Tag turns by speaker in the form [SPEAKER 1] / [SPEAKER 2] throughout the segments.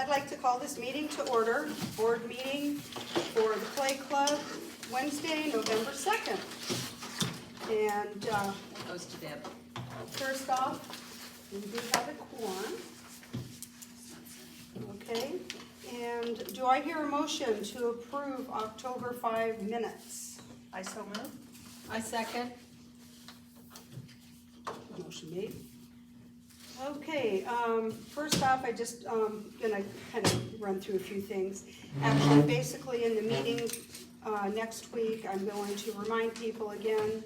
[SPEAKER 1] I'd like to call this meeting to order, board meeting for the Play Club, Wednesday, November 2nd. And
[SPEAKER 2] That goes to Deb.
[SPEAKER 1] first off, we do have a quorum. Okay, and do I hear a motion to approve October 5 minutes?
[SPEAKER 2] I so move. I second.
[SPEAKER 1] Motion made. Okay, first off, I just gonna kind of run through a few things. Actually, basically in the meeting next week, I'm going to remind people again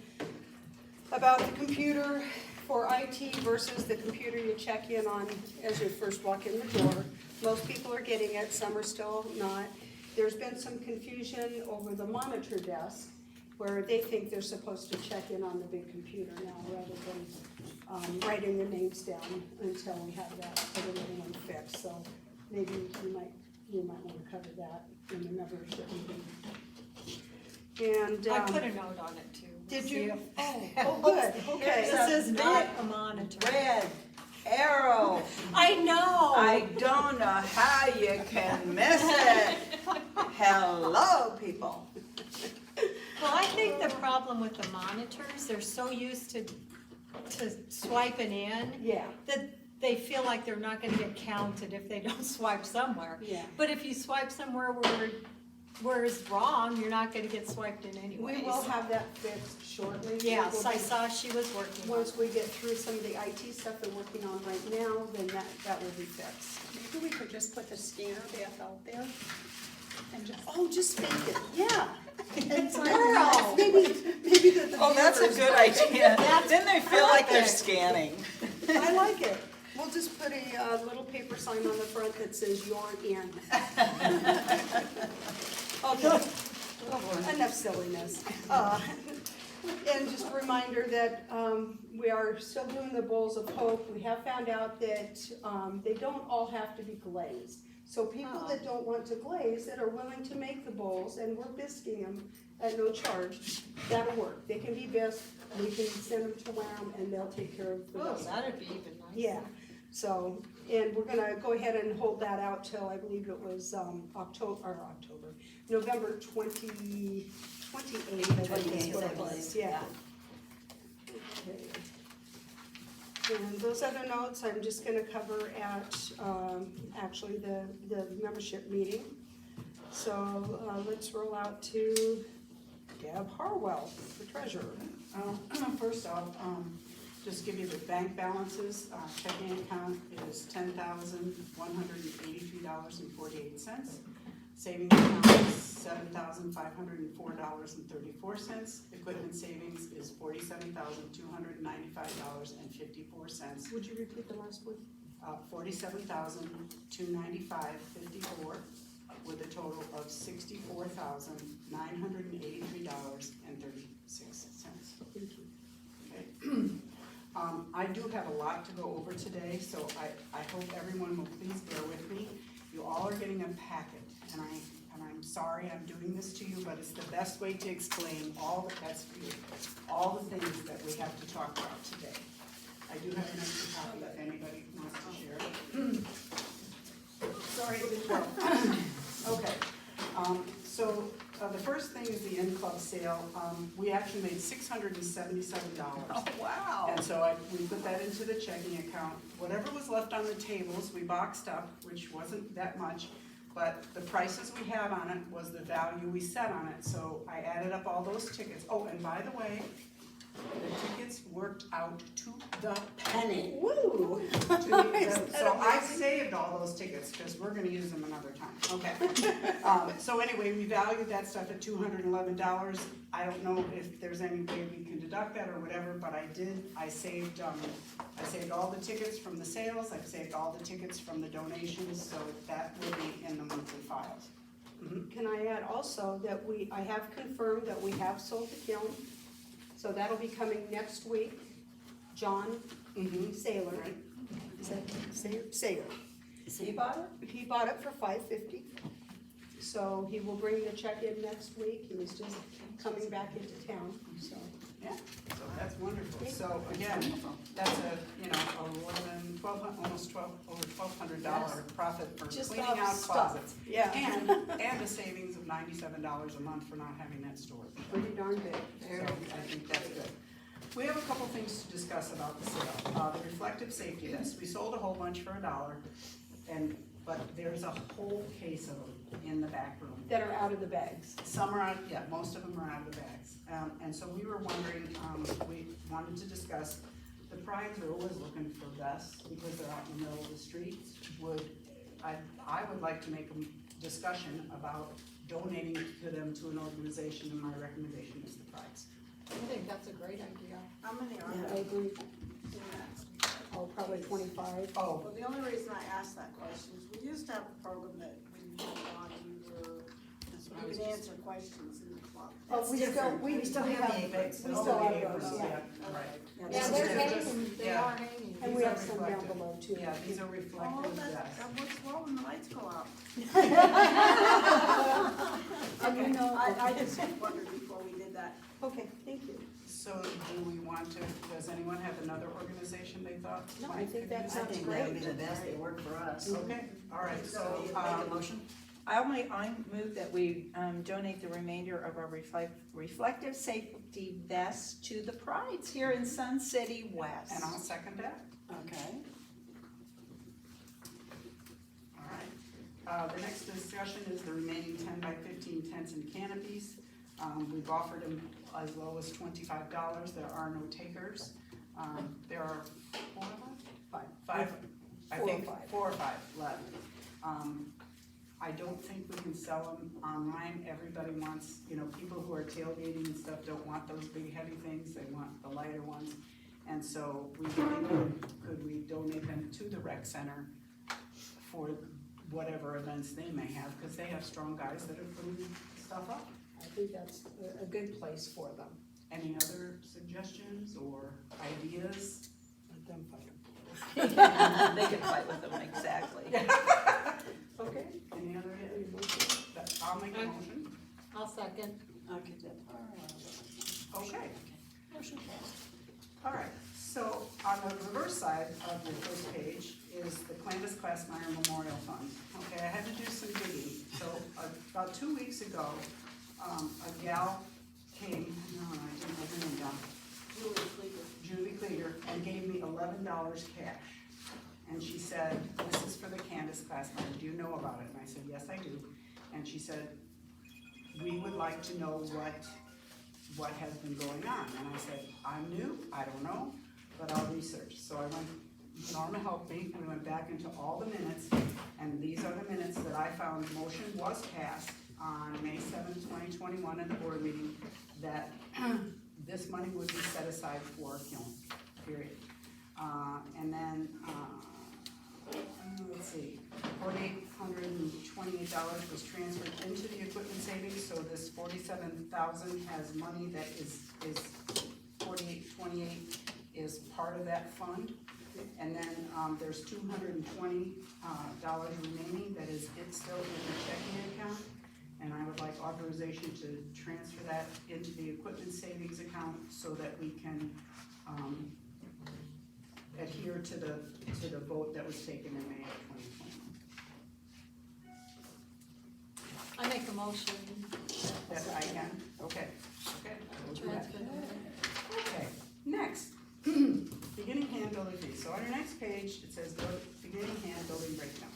[SPEAKER 1] about the computer for IT versus the computer you check in on as you first walk in the door. Most people are getting it, some are still not. There's been some confusion over the monitor desk where they think they're supposed to check in on the big computer now rather than writing their names down until we have that other one fixed. So maybe we might want to cover that in the membership meeting. And
[SPEAKER 3] I put a note on it too.
[SPEAKER 1] did you?
[SPEAKER 3] See
[SPEAKER 1] Oh, good. Okay.
[SPEAKER 3] This is not a monitor.
[SPEAKER 4] Red arrow.
[SPEAKER 3] I know.
[SPEAKER 4] I don't know how you can miss it. Hello, people.
[SPEAKER 3] Well, I think the problem with the monitors, they're so used to swiping in
[SPEAKER 1] Yeah.
[SPEAKER 3] that they feel like they're not gonna get counted if they don't swipe somewhere.
[SPEAKER 1] Yeah.
[SPEAKER 3] But if you swipe somewhere where it's wrong, you're not gonna get swiped in anyways.
[SPEAKER 1] We will have that fixed shortly.
[SPEAKER 3] Yes,
[SPEAKER 1] We'll
[SPEAKER 3] I
[SPEAKER 1] be-
[SPEAKER 3] saw she was working on it.
[SPEAKER 1] Once we get through some of the IT stuff they're working on right now, then that will be fixed.
[SPEAKER 2] Maybe we could just put the scanner back out there and just.
[SPEAKER 1] Oh, just fake it, yeah.
[SPEAKER 3] Girl.
[SPEAKER 1] Maybe the
[SPEAKER 4] Oh, that's a
[SPEAKER 1] viewers-
[SPEAKER 4] good idea. Then they feel like they're
[SPEAKER 1] it.
[SPEAKER 4] scanning.
[SPEAKER 1] I like it. We'll just put a little paper sign on the front that says "You're in." Okay, enough silliness. And just a reminder that we are still doing the bowls of hope. We have found out that they don't all have to be glazed. So people that don't want to glaze, that are willing to make the bowls, and we're bisquing them at no charge, that'll work. They can be bisqued, we can send them to WAM, and they'll take care of the
[SPEAKER 3] Oh,
[SPEAKER 1] rest.
[SPEAKER 3] that'd be even nicer.
[SPEAKER 1] Yeah, so, and we're gonna go ahead and hold that out till, I believe it was November 28th, I think is what it was, yeah. Okay. And those other notes, I'm just gonna cover at, actually the membership meeting. So, let's roll out to Deb Harwell, the treasurer.
[SPEAKER 5] First off, just give you the bank balances. Checking account is $10,183.48. Savings account is $7,504.34. Equipment savings is $47,295.54.
[SPEAKER 1] Would you repeat the last one?
[SPEAKER 5] $47,295.54 with a total of $64,983.36.
[SPEAKER 1] Thank you.
[SPEAKER 5] Okay. I do have a lot to go over today, so I hope everyone will please bear with me. You all are getting a packet, and I'm sorry I'm doing this to you, but it's the best way to explain all that's for you, all the things that we have to talk about today. I do have an extra copy if anybody wants to share it. Sorry, it didn't work. Okay, so the first thing is the in-club sale. We actually made $677.
[SPEAKER 4] Oh, wow.
[SPEAKER 5] And so we put that into the checking account. Whatever was left on the tables, we boxed up, which wasn't that much, but the prices we had on it was the value we set on it. So I added up all those tickets. Oh, and by the way, the tickets worked out to the penny.
[SPEAKER 1] Woo!
[SPEAKER 5] So I saved all those tickets, because we're gonna use them another time, okay. So anyway, we valued that stuff at $211. I don't know if there's any way we can deduct that or whatever, but I did. I saved all the tickets from the sales, I've saved all the tickets from the donations, so that will be in the monthly files.
[SPEAKER 1] Can I add also that I have confirmed that we have sold the kiln, so that'll be coming next week. John Saylor,
[SPEAKER 5] Right.
[SPEAKER 1] is that Sayer?
[SPEAKER 4] He bought it?
[SPEAKER 1] He bought it for $550. So he will bring the check in next week, and he's just coming back into town, so.
[SPEAKER 5] Yeah, so That's wonderful. So again, that's a, you know, almost over $1,200 profit for
[SPEAKER 1] Just
[SPEAKER 5] cleaning
[SPEAKER 1] out
[SPEAKER 5] out
[SPEAKER 1] stuff.
[SPEAKER 5] closets.
[SPEAKER 1] Yeah.
[SPEAKER 5] And a savings of $97 a month for not having that stored.
[SPEAKER 1] Pretty darn big.
[SPEAKER 5] So I think that's good. We have a couple things to discuss about the sale. The reflective safety vests, we sold a whole bunch for $1, but there's a whole case of them in the back room.
[SPEAKER 1] That are out of the bags.
[SPEAKER 5] Some are out, yeah, most of them are out of the bags. And so we were wondering, we wanted to discuss, the prides are always looking for vests because they're out in the middle of the street. I would like to make a discussion about donating to them to an organization, and my recommendation is the prides.
[SPEAKER 2] I think that's a great idea.
[SPEAKER 4] How many are
[SPEAKER 1] I
[SPEAKER 4] there?
[SPEAKER 1] agree. Oh, probably 25.
[SPEAKER 5] Oh,
[SPEAKER 6] Well, the only reason I asked that question is we used to have a program that we had on, you could answer questions in the club.
[SPEAKER 1] Oh, we still have, we still have those, yeah.
[SPEAKER 5] right.
[SPEAKER 2] Yeah,
[SPEAKER 5] This
[SPEAKER 2] they're
[SPEAKER 5] is
[SPEAKER 2] hanging,
[SPEAKER 5] just-
[SPEAKER 2] they
[SPEAKER 5] yeah.
[SPEAKER 2] are hanging.
[SPEAKER 1] And we
[SPEAKER 5] These are
[SPEAKER 1] have some down
[SPEAKER 5] reflective.
[SPEAKER 1] below too.
[SPEAKER 5] Yeah, these are
[SPEAKER 6] Oh,
[SPEAKER 5] reflective vests.
[SPEAKER 6] that looks well when the lights go out.
[SPEAKER 1] And you know,
[SPEAKER 6] I just wondered before we did that.
[SPEAKER 1] okay, thank you.
[SPEAKER 5] So do we want to, does anyone have another organization they thought?
[SPEAKER 1] No,
[SPEAKER 5] might
[SPEAKER 1] I think
[SPEAKER 5] could
[SPEAKER 1] that
[SPEAKER 5] use
[SPEAKER 1] sounds
[SPEAKER 5] it?
[SPEAKER 7] think that would be
[SPEAKER 1] great.
[SPEAKER 7] the best, they work for us.
[SPEAKER 5] Okay, all right, so,
[SPEAKER 7] Make a motion?
[SPEAKER 4] I move that we donate the remainder of our reflective safety vests to the prides here in Sun City West.
[SPEAKER 5] and I'll second that.
[SPEAKER 7] Okay.
[SPEAKER 5] All right. The next discussion is the remaining 10 by 15 tents and canopies. We've offered them as low as $25. There are no takers. There are four of us? Five. I
[SPEAKER 1] Four or
[SPEAKER 5] think
[SPEAKER 1] five.
[SPEAKER 5] 4 or 5 left. I don't think we can sell them online. Everybody wants, you know, people who are tailgating and stuff don't want those big heavy things. They want the lighter ones. And so we could we donate them to the rec center for whatever events they may have, because they have strong guys that are putting stuff up.
[SPEAKER 1] I think that's a good place for them.
[SPEAKER 5] Any other suggestions or ideas?
[SPEAKER 1] Let them fight them.
[SPEAKER 4] They can fight with them, exactly.
[SPEAKER 1] Okay.
[SPEAKER 5] Any other, I'll make a motion.
[SPEAKER 2] I'll second.
[SPEAKER 7] Okay, good.
[SPEAKER 5] Okay,
[SPEAKER 2] Motion passed.
[SPEAKER 5] all right. So on the reverse side of the first page is the Columbus Classmeyer Memorial Fund. Okay, I had to do some digging. So about 2 weeks ago, a gal came, no, I didn't have her name down, Julie Klieger, and gave me $11 cash. And she said, this is for the Candace Classmeyer, do you know about it? And I said, yes, I do. And she said, we would like to know what has been going on. And I said, I'm new, I don't know, but I'll research. So I went, Norma helped me, and we went back into all the minutes, and these are the minutes that I found. Motion was passed on May 7th, 2021 in the board meeting that this money would be set aside for Kiln, period. And then, let's see, $4,828 was transferred into the equipment savings, so this $47,000 has money that is $4,828 is part of that fund. And then, there's $220 remaining that is still in the checking account. And I would like authorization to transfer that into the equipment savings account so that we can, adhere to the vote that was taken in May of 2021.
[SPEAKER 2] I make a motion.
[SPEAKER 5] That I can, okay, I will do that.
[SPEAKER 2] Transfer.
[SPEAKER 5] Okay, next, beginning hand building fee. So on your next page, it says beginning hand building breakdown.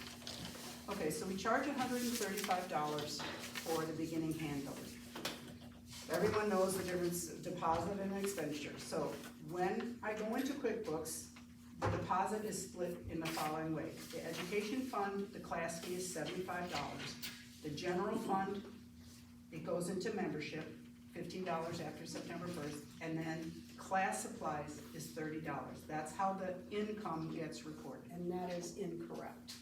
[SPEAKER 5] Okay, so we charge $135 for the beginning hand building. Everyone knows the difference, deposit and expenditure. So when I go into QuickBooks, the deposit is split in the following way. The education fund, the class fee is $75. The general fund, it goes into membership, $15 after September 1st, and then class supplies is $30. That's how the income gets recorded.
[SPEAKER 1] And that is incorrect.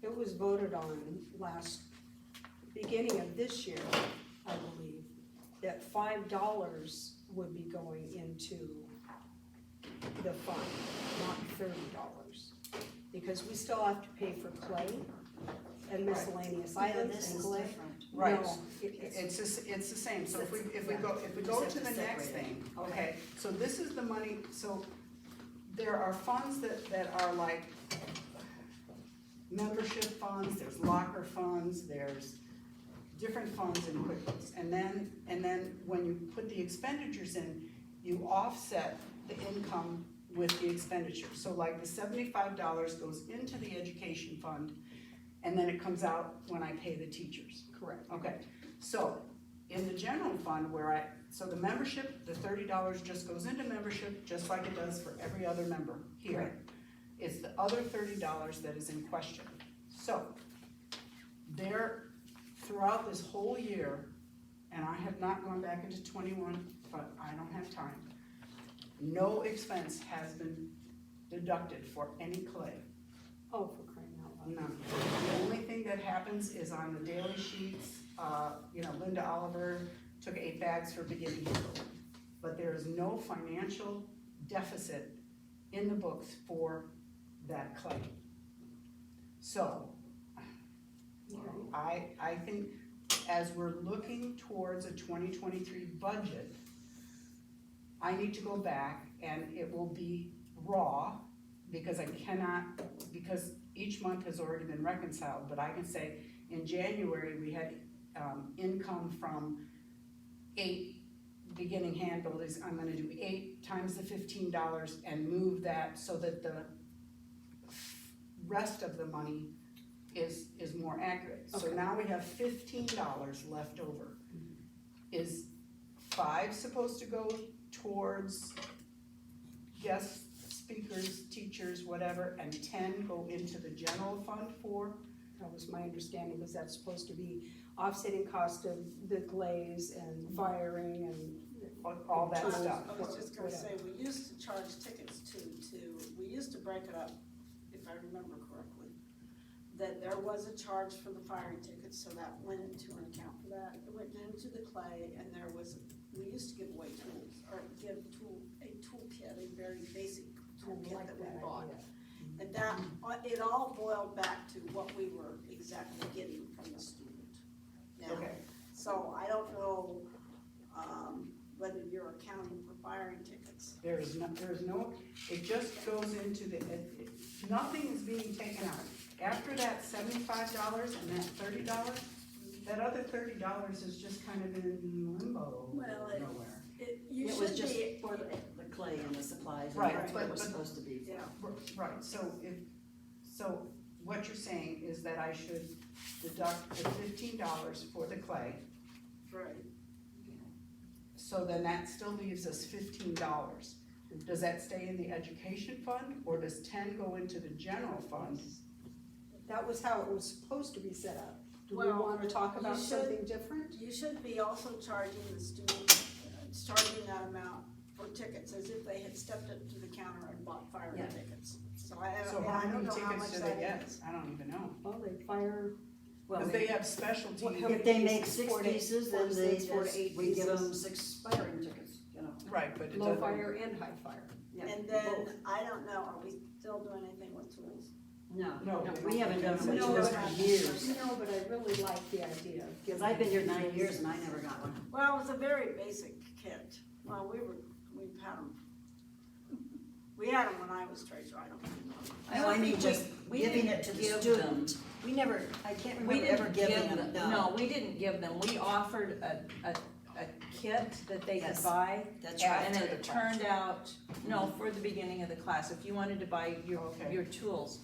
[SPEAKER 1] It was voted on beginning of this year, I believe, that $5 would be going into the fund, not $30. Because we still have to pay for clay, and miscellaneous
[SPEAKER 7] Yeah,
[SPEAKER 1] items
[SPEAKER 7] this
[SPEAKER 1] and
[SPEAKER 7] is
[SPEAKER 1] clay.
[SPEAKER 7] different.
[SPEAKER 5] Right,
[SPEAKER 1] No,
[SPEAKER 5] it's the same, so if we
[SPEAKER 7] Yeah.
[SPEAKER 5] go
[SPEAKER 7] Just
[SPEAKER 5] to
[SPEAKER 7] have
[SPEAKER 5] the
[SPEAKER 7] to
[SPEAKER 5] next
[SPEAKER 7] separate it.
[SPEAKER 5] thing, okay, so this is the money, so there are funds that are like membership funds, there's locker funds, there's different funds in QuickBooks, and then when you put the expenditures in, you offset the income with the expenditure, so like the $75 goes into the education fund, and then it comes out when I pay the teachers.
[SPEAKER 1] correct.
[SPEAKER 5] Okay, so in the general fund so the membership, the $30 just goes into membership, just like it does for every other member here.
[SPEAKER 1] Correct.
[SPEAKER 5] It's the other $30 that is in question. So, throughout this whole year, and I have not gone back into 21, but I don't have time, no expense has been deducted for any clay.
[SPEAKER 1] Oh, for crying out loud.
[SPEAKER 5] None. The only thing that happens is on the daily sheets, Linda Oliver took 8 bags for beginning year. But there is no financial deficit in the books for that clay. So, I think as we're looking towards a 2023 budget, I need to go back and it will be raw, because because each month has already been reconciled, but I can say in January, we had income from 8 beginning handbills. I'm gonna do 8 times the $15 and move that so that the rest of the money is more accurate. So
[SPEAKER 1] Okay.
[SPEAKER 5] now we have $15 left over. Is 5 supposed to go towards guest speakers, teachers, whatever, and 10 go into the general fund for?
[SPEAKER 1] That was my understanding, was that's supposed to be offsetting cost of the glaze and firing and
[SPEAKER 5] all that
[SPEAKER 1] Tools.
[SPEAKER 5] stuff.
[SPEAKER 6] I was just gonna say, we used to charge tickets we used to break it up, if I remember correctly, that there was a charge for the firing tickets, so that went into an account for that. It went into the clay, and we used to give away tools, or give a toolkit, a very basic
[SPEAKER 1] I
[SPEAKER 6] toolkit
[SPEAKER 1] like
[SPEAKER 6] that we
[SPEAKER 1] that
[SPEAKER 6] bought.
[SPEAKER 1] idea.
[SPEAKER 6] And that, it all boiled back to what we were exactly getting from the student. Now,
[SPEAKER 5] Okay,
[SPEAKER 6] so I don't know, whether you're accounting for firing tickets.
[SPEAKER 5] there is no, it just goes into nothing is being taken out. After that $75 and that $30, that other $30 is just kind of in limbo
[SPEAKER 6] Well,
[SPEAKER 5] nowhere.
[SPEAKER 6] You
[SPEAKER 7] It was
[SPEAKER 6] should
[SPEAKER 7] just
[SPEAKER 6] be,
[SPEAKER 7] for the clay and the supplies, and
[SPEAKER 5] Right,
[SPEAKER 7] that's what it was
[SPEAKER 5] but-
[SPEAKER 7] supposed to be for.
[SPEAKER 6] yeah,
[SPEAKER 5] Right, so what you're saying is that I should deduct the $15 for the clay,
[SPEAKER 6] right.
[SPEAKER 5] so then that still leaves us $15. Does that stay in the education fund, or does 10 go into the general fund?
[SPEAKER 1] That was how it was supposed to be set up. Do we
[SPEAKER 6] Well,
[SPEAKER 1] wanna talk
[SPEAKER 6] you
[SPEAKER 1] about
[SPEAKER 6] should-
[SPEAKER 1] something different?
[SPEAKER 6] You should be also charging the student, charging that amount for tickets, as if they had stepped up to the counter and bought firing
[SPEAKER 7] Yeah.
[SPEAKER 6] tickets. So
[SPEAKER 5] So
[SPEAKER 6] I
[SPEAKER 5] how
[SPEAKER 6] don't
[SPEAKER 5] many
[SPEAKER 6] know how
[SPEAKER 5] tickets
[SPEAKER 6] much
[SPEAKER 5] do they
[SPEAKER 6] that
[SPEAKER 5] get?
[SPEAKER 6] is.
[SPEAKER 5] I don't even know,
[SPEAKER 1] Well, they fire,
[SPEAKER 7] Well,
[SPEAKER 5] because they have specialty.
[SPEAKER 7] if they make
[SPEAKER 1] pieces,
[SPEAKER 7] 6
[SPEAKER 1] 4 to-
[SPEAKER 7] pieces,
[SPEAKER 1] 4
[SPEAKER 7] then
[SPEAKER 1] to
[SPEAKER 7] they
[SPEAKER 1] 6, 4 to 8
[SPEAKER 7] we give them
[SPEAKER 1] pieces.
[SPEAKER 7] 6 firing tickets,
[SPEAKER 5] Right, but it
[SPEAKER 1] low
[SPEAKER 5] doesn't.
[SPEAKER 1] fire and high fire.
[SPEAKER 7] Yeah,
[SPEAKER 6] And
[SPEAKER 7] both.
[SPEAKER 6] then, I don't know, are we still doing anything with tools?
[SPEAKER 7] No,
[SPEAKER 5] No,
[SPEAKER 7] we haven't done it with
[SPEAKER 1] No,
[SPEAKER 7] yours
[SPEAKER 1] but
[SPEAKER 7] for years.
[SPEAKER 1] No, but I really like the idea of
[SPEAKER 7] Because
[SPEAKER 1] giving.
[SPEAKER 7] I've been here 9 years and I never got one.
[SPEAKER 6] Well, it was a very basic kit. Well, we've had them. We had them when I was treasurer, I don't know.
[SPEAKER 7] No, I mean just
[SPEAKER 8] we
[SPEAKER 7] giving
[SPEAKER 8] didn't
[SPEAKER 7] it to the
[SPEAKER 8] give
[SPEAKER 7] student. We never, I can't
[SPEAKER 8] We
[SPEAKER 7] remember ever
[SPEAKER 8] didn't
[SPEAKER 7] giving
[SPEAKER 8] give
[SPEAKER 7] them,
[SPEAKER 8] them,
[SPEAKER 7] no.
[SPEAKER 8] no, we didn't give them, we offered a kit that they could
[SPEAKER 7] Yes.
[SPEAKER 8] buy.
[SPEAKER 7] That's
[SPEAKER 8] And
[SPEAKER 7] right.
[SPEAKER 8] it turned out, no, for the beginning of the class, if you wanted to buy
[SPEAKER 5] Okay.
[SPEAKER 8] your tools.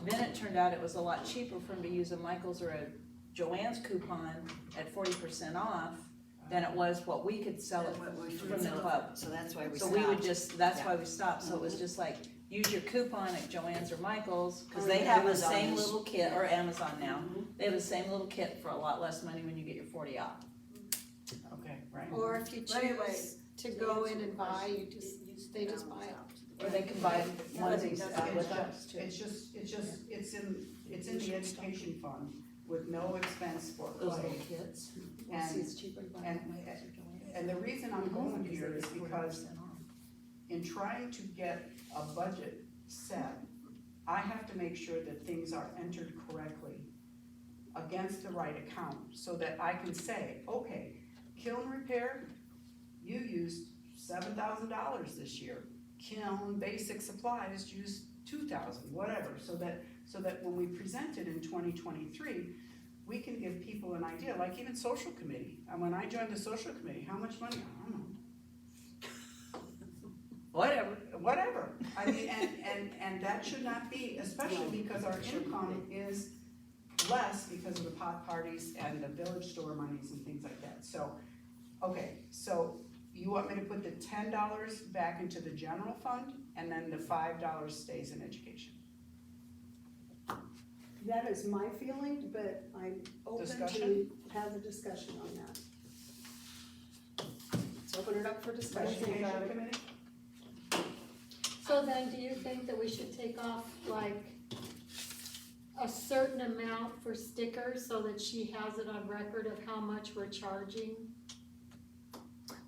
[SPEAKER 8] Then it turned out it was a lot cheaper for them to use a Michael's or a Joann's coupon at 40% off than it was what we could sell it from the club.
[SPEAKER 7] So that's why we
[SPEAKER 8] So
[SPEAKER 7] stopped.
[SPEAKER 8] we would just, that's
[SPEAKER 7] Yeah.
[SPEAKER 8] why we stopped, so it was just like, use your coupon at Joann's or Michael's, cause
[SPEAKER 7] Or
[SPEAKER 8] they have the
[SPEAKER 7] Amazon
[SPEAKER 8] same
[SPEAKER 7] is-
[SPEAKER 8] little kit, or Amazon now.
[SPEAKER 7] Mhm.
[SPEAKER 8] They have the same little kit for a lot less money when you get your 40 off.
[SPEAKER 5] Okay, right.
[SPEAKER 3] Or if you
[SPEAKER 6] But anyway,
[SPEAKER 3] choose to go in and buy, you just, they just buy it.
[SPEAKER 8] Or they can buy one of these
[SPEAKER 6] Doesn't
[SPEAKER 8] with
[SPEAKER 6] get
[SPEAKER 8] us too.
[SPEAKER 5] It's in the education fund with no expense for
[SPEAKER 7] Those
[SPEAKER 5] clay.
[SPEAKER 7] little kids.
[SPEAKER 1] Well, see, it's cheaper to buy
[SPEAKER 5] and-
[SPEAKER 1] it at Joann's.
[SPEAKER 5] And the reason I'm going here is because in trying to get a budget set, I have to make sure that things are entered correctly against the right account, so that I can say, okay, kiln repair, you used $7,000 this year. Kiln basic supplies used 2,000, whatever, so that when we present it in 2023, we can give people an idea, like even social committee. And when I joined the social committee, how much money? I don't know. Whatever. I mean, and that should not be, especially because our income is less because of the pot parties and the village store monies and things like that. So, okay, so you want me to put the $10 back into the general fund, and then the $5 stays in education?
[SPEAKER 1] That is my feeling, but I'm open to
[SPEAKER 5] Discussion?
[SPEAKER 1] have a discussion on that. Let's open it up for discussion.
[SPEAKER 5] Education committee?
[SPEAKER 3] So then, do you think that we should take off like a certain amount for stickers so that she has it on record of how much we're charging?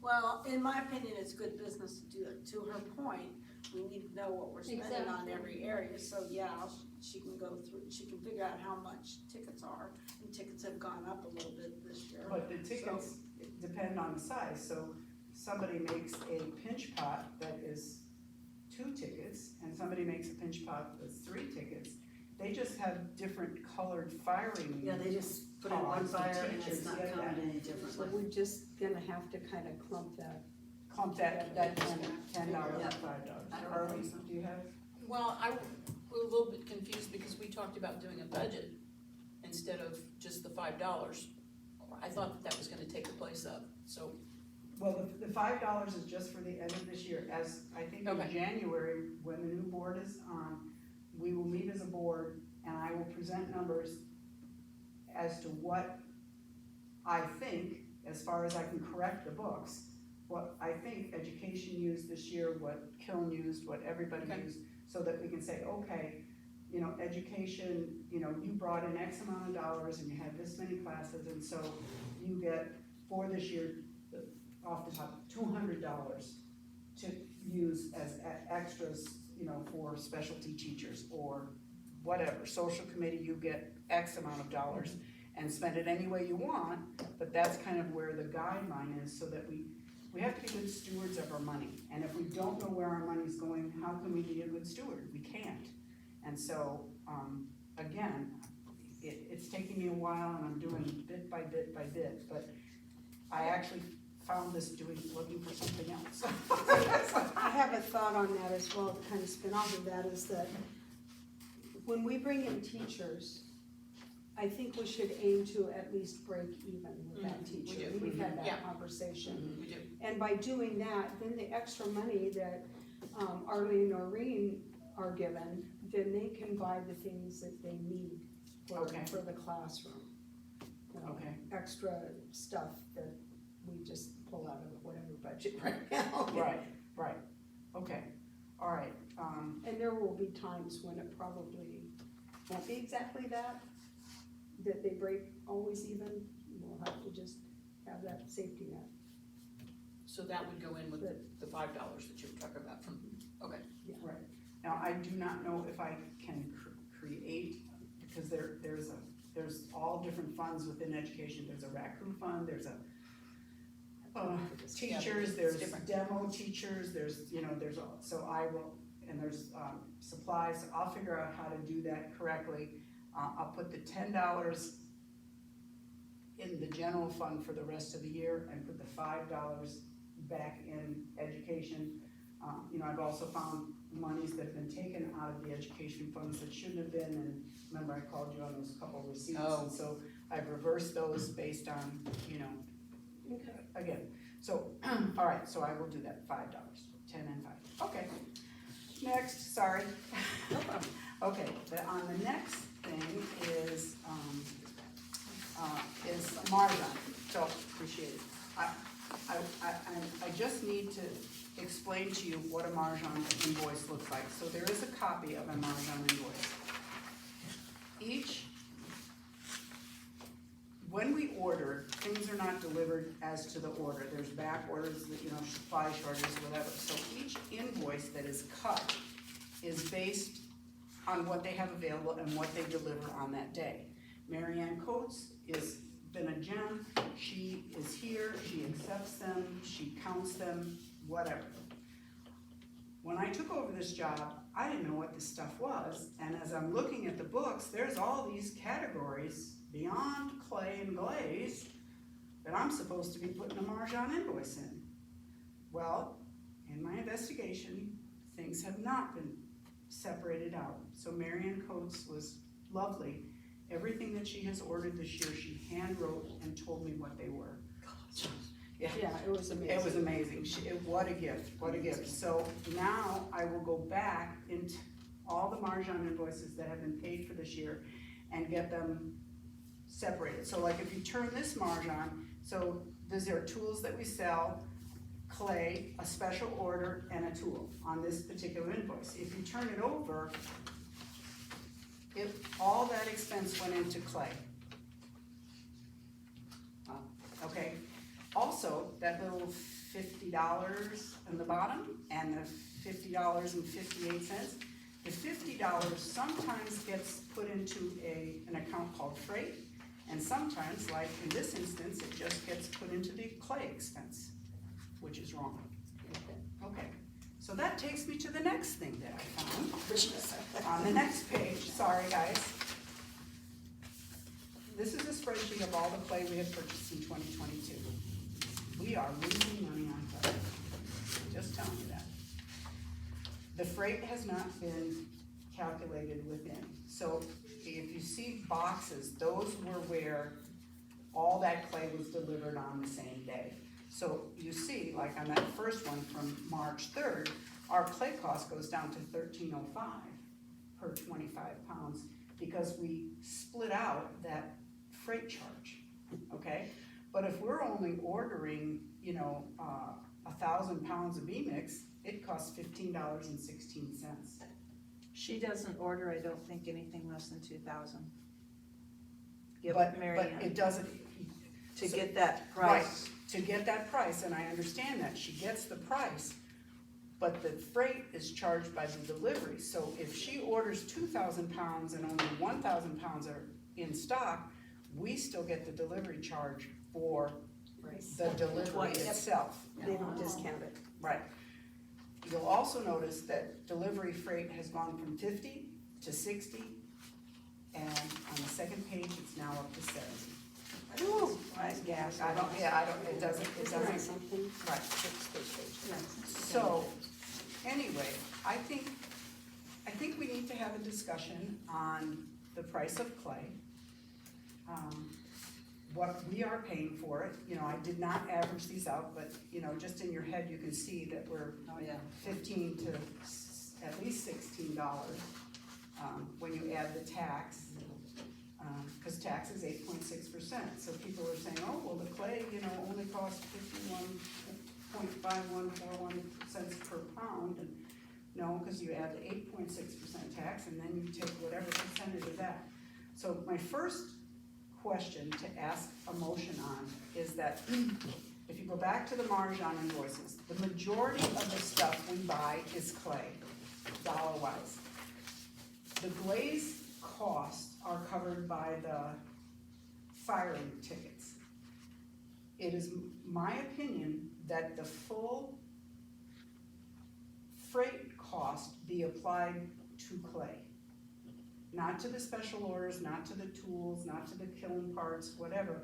[SPEAKER 6] Well, in my opinion, it's good business to do it. To her point, we need to know what we're spending on
[SPEAKER 3] Exactly.
[SPEAKER 6] every area, so yeah, she can go through, she can figure out how much tickets are, and tickets have gone up a little bit this year.
[SPEAKER 5] But the tickets depend on the size, so somebody makes a pinch pot that is 2 tickets, and somebody makes a pinch pot that's 3 tickets. They just have different colored firing.
[SPEAKER 7] Yeah, they just put in one
[SPEAKER 5] costs, the
[SPEAKER 7] fire and
[SPEAKER 5] teachers
[SPEAKER 7] it's not
[SPEAKER 5] get
[SPEAKER 7] counted
[SPEAKER 5] that.
[SPEAKER 7] any
[SPEAKER 1] So
[SPEAKER 7] differently.
[SPEAKER 1] we're just gonna have to kind of clump that.
[SPEAKER 5] Clump that $10 and
[SPEAKER 7] Yeah.
[SPEAKER 5] $5.
[SPEAKER 2] I don't
[SPEAKER 5] Harley,
[SPEAKER 2] think so.
[SPEAKER 5] do you have?
[SPEAKER 2] Well, I was a little bit confused because we talked about doing a budget instead of just the $5. I thought that was gonna take the place of, so,
[SPEAKER 5] Well, the $5 is just for the end of this year, as I think in
[SPEAKER 2] Okay.
[SPEAKER 5] January, when the new board is on, we will meet as a board, and I will present numbers as to what I think, as far as I can correct the books, what I think education used this year, what Kiln used, what everybody
[SPEAKER 2] Okay.
[SPEAKER 5] used, so that we can say, okay, you know, education, you know, you brought in X amount of dollars and you had this many classes, and so you get, for this year, off the top, $200 to use as extras, you know, for specialty teachers or whatever. Social committee, you get X amount of dollars and spend it any way you want, but that's kind of where the guideline is, so that we have to be good stewards of our money. And if we don't know where our money's going, how can we be a good steward? We can't. And so, again, it's taking me a while, and I'm doing bit by bit by bit, but I actually found this looking for something else.
[SPEAKER 1] I have a thought on that as well, to kind of spin off of that, is that when we bring in teachers, I think we should aim to at least break even with that teacher.
[SPEAKER 2] do.
[SPEAKER 1] We've had
[SPEAKER 2] Yeah.
[SPEAKER 1] that conversation.
[SPEAKER 2] we do.
[SPEAKER 1] And by doing that, then the extra money that Arlie and Noreen are given, then they can buy the things that they need for
[SPEAKER 5] Okay.
[SPEAKER 1] the classroom. You know,
[SPEAKER 5] Okay.
[SPEAKER 1] Extra stuff that we just pull out of whatever budget right now.
[SPEAKER 5] Right, okay, all right,
[SPEAKER 1] And there will be times when it probably won't be exactly that they break always even. We'll have to just have that safety net.
[SPEAKER 2] So that would go in with the $5 that you were talking about from, okay.
[SPEAKER 5] right. Now, I do not know if I can create, because there's all different funds within education. There's a raccoon fund, there's a teachers, there's
[SPEAKER 2] different.
[SPEAKER 5] demo teachers, there's, you know, so I will, and there's, supplies. I'll figure out how to do that correctly. I'll put the $10 in the general fund for the rest of the year, and put the $5 back in education. You know, I've also found monies that have been taken out of the education funds that shouldn't have been, and remember I called you on those couple receipts,
[SPEAKER 2] Oh.
[SPEAKER 5] and so I've reversed those based on, you know, again, so, all right, so I will do that, $5, 10 and 5, okay. Next, sorry. Okay, on the next thing is Marjan, so, appreciate it. I just need to explain to you what a Marjan invoice looks like. So there is a copy of a Marjan invoice. When we order, things are not delivered as to the order. There's back orders, you know, supply shortages, whatever. So each invoice that is cut is based on what they have available and what they deliver on that day. Mary Ann Coates is been a gem. She is here, she accepts them, she counts them, whatever. When I took over this job, I didn't know what this stuff was, and as I'm looking at the books, there's all these categories beyond clay and glaze that I'm supposed to be putting a margin invoice in. Well, in my investigation, things have not been separated out. So Mary Ann Coates was lovely. Everything that she has ordered this year, she hand wrote and told me what they were. Yeah.
[SPEAKER 1] Yeah, it was amazing.
[SPEAKER 5] It was amazing. What a gift, what a gift. So now I will go back into all the margin invoices that have been paid for this year and get them separated. So like if you turn this margin, so these are tools that we sell, clay, a special order, and a tool on this particular invoice. If you turn it over, all that expense went into clay. Okay? Also, that little $50 on the bottom and the $50.58, the $50 sometimes gets put into an account called freight, and sometimes, like in this instance, it just gets put into the clay expense, which is wrong. Okay, so that takes me to the next thing that I found, which is on the next page. Sorry, guys. This is a spreadsheet of all the clay we have purchased in 2022. We are losing money on clay. Just telling you that. The freight has not been calculated within. So if you see boxes, those were where all that clay was delivered on the same day. So you see, like on that first one from March 3rd, our clay cost goes down to $13.05 per 25 pounds because we split out that freight charge, okay? But if we're only ordering, 1,000 pounds of B-mix, it costs $15.16.
[SPEAKER 8] She doesn't order, I don't think, anything less than 2,000. Give
[SPEAKER 5] But
[SPEAKER 8] Mary Ann
[SPEAKER 5] it doesn't,
[SPEAKER 8] to get that price.
[SPEAKER 5] to get that price, and I understand that, she gets the price, but the freight is charged by the delivery. So if she orders 2,000 pounds and only 1,000 pounds are in stock, we still get the delivery charge for the delivery itself.
[SPEAKER 1] They don't discount it.
[SPEAKER 5] Right. You'll also notice that delivery freight has gone from 50 to 60, and on the second page, it's now up to 70.
[SPEAKER 1] Ooh,
[SPEAKER 5] Right,
[SPEAKER 1] gas.
[SPEAKER 5] it doesn't,
[SPEAKER 1] Isn't that something?
[SPEAKER 5] right. So, anyway, I think we need to have a discussion on the price of clay. What we are paying for it, I did not average these out, but, just in your head, you can see that we're 15 to at least $16, when you add the tax. Cause tax is 8.6%, so people are saying, oh, well, the clay, only costs 51.5141 cents per pound, and no, cause you add the 8.6% tax, and then you take whatever percentage of that. So my first question to ask a motion on is that, if you go back to the margin invoices, the majority of the stuff we buy is clay, dollar-wise. The glaze costs are covered by the firing tickets. It is my opinion that the full freight cost be applied to clay. Not to the special orders, not to the tools, not to the kiln parts, whatever,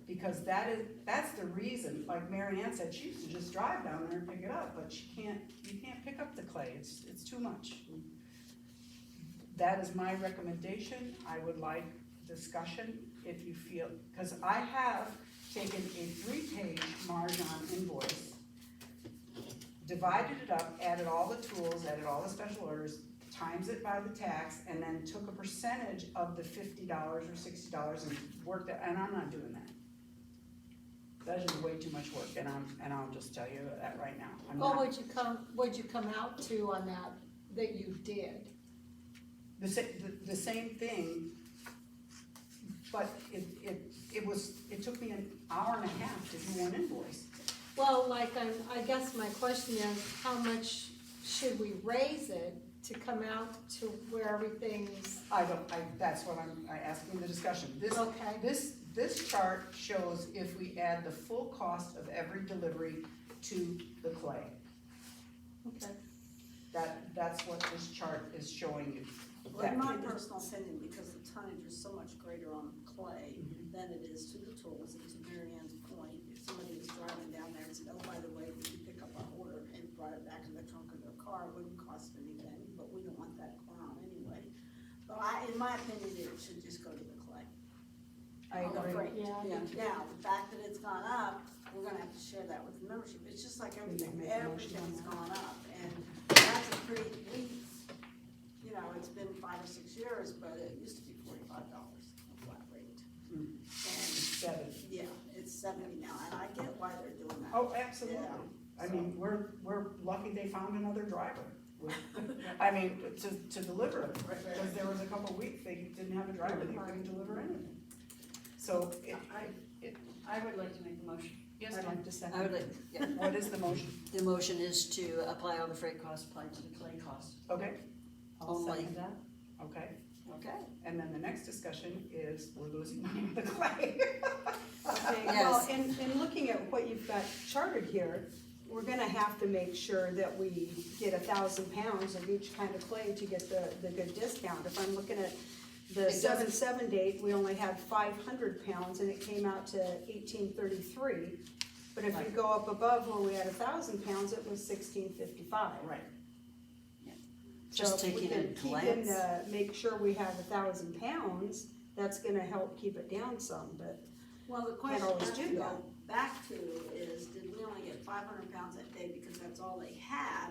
[SPEAKER 5] because that's the reason, like Mary Ann said, she used to just drive down there and pick it up, but you can't pick up the clay, it's too much. That is my recommendation. I would like discussion if you feel, because I have taken a 3-page margin invoice, divided it up, added all the tools, added all the special orders, times it by the tax, and then took a percentage of the $50 or $60 and worked it, and I'm not doing that. That is way too much work, and I'll just tell you that right now. I'm
[SPEAKER 3] What
[SPEAKER 5] not.
[SPEAKER 3] would you come out to on that you did?
[SPEAKER 5] The same thing, but it took me an hour and a half to do one invoice.
[SPEAKER 3] Well, I guess my question is, how much should we raise it to come out to where everything's,
[SPEAKER 5] that's what I'm asking the discussion.
[SPEAKER 3] okay,
[SPEAKER 5] This chart shows if we add the full cost of every delivery to the clay.
[SPEAKER 3] okay.
[SPEAKER 5] That's what this chart is showing you.
[SPEAKER 6] Well, in my personal opinion, because the tonnage is so much greater on clay than it is to the tools, and to Mary Ann's point, if somebody was driving down there and said, oh, by the way, we can pick up our order and brought it back in the trunk of their car, it wouldn't cost anything, but we don't want that clown anyway. But in my opinion, it should just go to the clay.
[SPEAKER 5] I
[SPEAKER 6] On the
[SPEAKER 5] agree.
[SPEAKER 6] freight.
[SPEAKER 3] Yeah.
[SPEAKER 6] Now, the fact that it's gone up, we're gonna have to share that with the membership, it's just like everything,
[SPEAKER 5] make a motion on
[SPEAKER 6] everything's
[SPEAKER 5] that?
[SPEAKER 6] gone up, and that's a pretty, you know, it's been 5 or 6 years, but it used to be $45 a flat rate.
[SPEAKER 5] Mm.
[SPEAKER 6] And,
[SPEAKER 5] 70.
[SPEAKER 6] yeah, it's 70 now, and I get why they're doing that.
[SPEAKER 5] Oh, absolutely.
[SPEAKER 6] Yeah.
[SPEAKER 5] I mean, we're lucky they found another driver. I mean, to deliver it, because there was a couple weeks they didn't have a driver, they couldn't deliver anything. So,
[SPEAKER 7] I would like to make the motion.
[SPEAKER 5] yes,
[SPEAKER 1] I'd
[SPEAKER 5] ma'am.
[SPEAKER 1] like to
[SPEAKER 7] I
[SPEAKER 1] second.
[SPEAKER 7] would like, yeah,
[SPEAKER 5] What is the motion?
[SPEAKER 7] the motion is to apply all the freight costs applied to the clay cost.
[SPEAKER 5] Okay,
[SPEAKER 1] I'll
[SPEAKER 7] Only.
[SPEAKER 1] second that.
[SPEAKER 5] okay.
[SPEAKER 7] Okay.
[SPEAKER 5] And then the next discussion is we're losing money on the clay.
[SPEAKER 1] Okay, well, and looking at what you've got charted here, we're gonna have to make sure that we get 1,000 pounds of each kind of clay to get the good discount. If I'm looking at the
[SPEAKER 5] It doesn't-
[SPEAKER 1] 7/7 date, we only had 500 pounds and it came out to 1833. But if you
[SPEAKER 5] Right.
[SPEAKER 1] go up above where we had 1,000 pounds, it was 1655.
[SPEAKER 5] Right.
[SPEAKER 7] Just
[SPEAKER 1] So if we
[SPEAKER 7] taking a
[SPEAKER 1] can keep in,
[SPEAKER 7] glance.
[SPEAKER 1] make sure we have 1,000 pounds, that's gonna help keep it down some, but
[SPEAKER 6] Well, the question
[SPEAKER 1] always
[SPEAKER 6] I have
[SPEAKER 1] do
[SPEAKER 6] to go
[SPEAKER 1] that.
[SPEAKER 6] back to is, did we only get 500 pounds that day because that's all they had,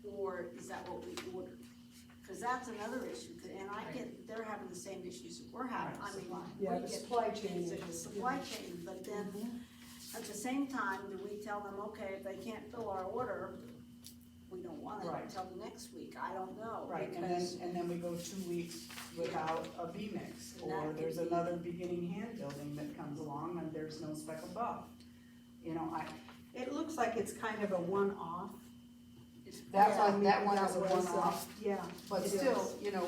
[SPEAKER 6] or is that what we ordered? Cause that's another issue, and I get, they're having the same issues that we're having, I mean,
[SPEAKER 1] yeah,
[SPEAKER 6] we
[SPEAKER 1] the
[SPEAKER 6] get
[SPEAKER 1] supply chain
[SPEAKER 6] it's a
[SPEAKER 1] issues.
[SPEAKER 6] supply chain, but then, at the same time, do we tell them, okay, if they can't fill our order, we don't want it
[SPEAKER 5] Right.
[SPEAKER 6] until next week, I don't know.
[SPEAKER 5] Right,
[SPEAKER 6] because-
[SPEAKER 5] and then we go 2 weeks without a B-mix,
[SPEAKER 6] And that
[SPEAKER 5] or
[SPEAKER 6] could
[SPEAKER 5] there's
[SPEAKER 6] be-
[SPEAKER 5] another beginning hand building that comes along and there's no speckled buff. You know,
[SPEAKER 1] it looks like it's kind of a one-off.
[SPEAKER 5] that
[SPEAKER 1] Yeah,
[SPEAKER 5] one is a
[SPEAKER 1] was,
[SPEAKER 5] one-off,
[SPEAKER 1] Yeah.
[SPEAKER 5] but
[SPEAKER 1] it
[SPEAKER 5] still,
[SPEAKER 1] is.
[SPEAKER 5] you know,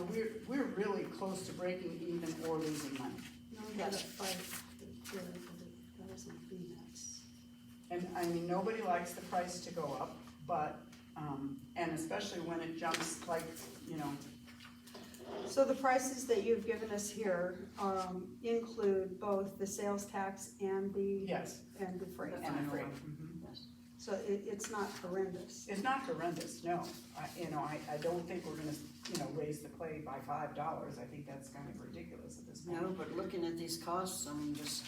[SPEAKER 5] we're really close to breaking even or losing money.
[SPEAKER 1] No, we got a five, that was a B-max.
[SPEAKER 5] And I mean, nobody likes the price to go up, but, and especially when it jumps like, you know,
[SPEAKER 1] So the prices that you've given us here, include both the sales tax and the
[SPEAKER 5] yes,
[SPEAKER 1] freight.
[SPEAKER 5] and the freight. Mhm.
[SPEAKER 1] So it's not horrendous.
[SPEAKER 5] It's not horrendous, no. I don't think we're gonna, raise the clay by $5. I think that's kind of ridiculous at this point.
[SPEAKER 7] No, but looking at these costs, I'm just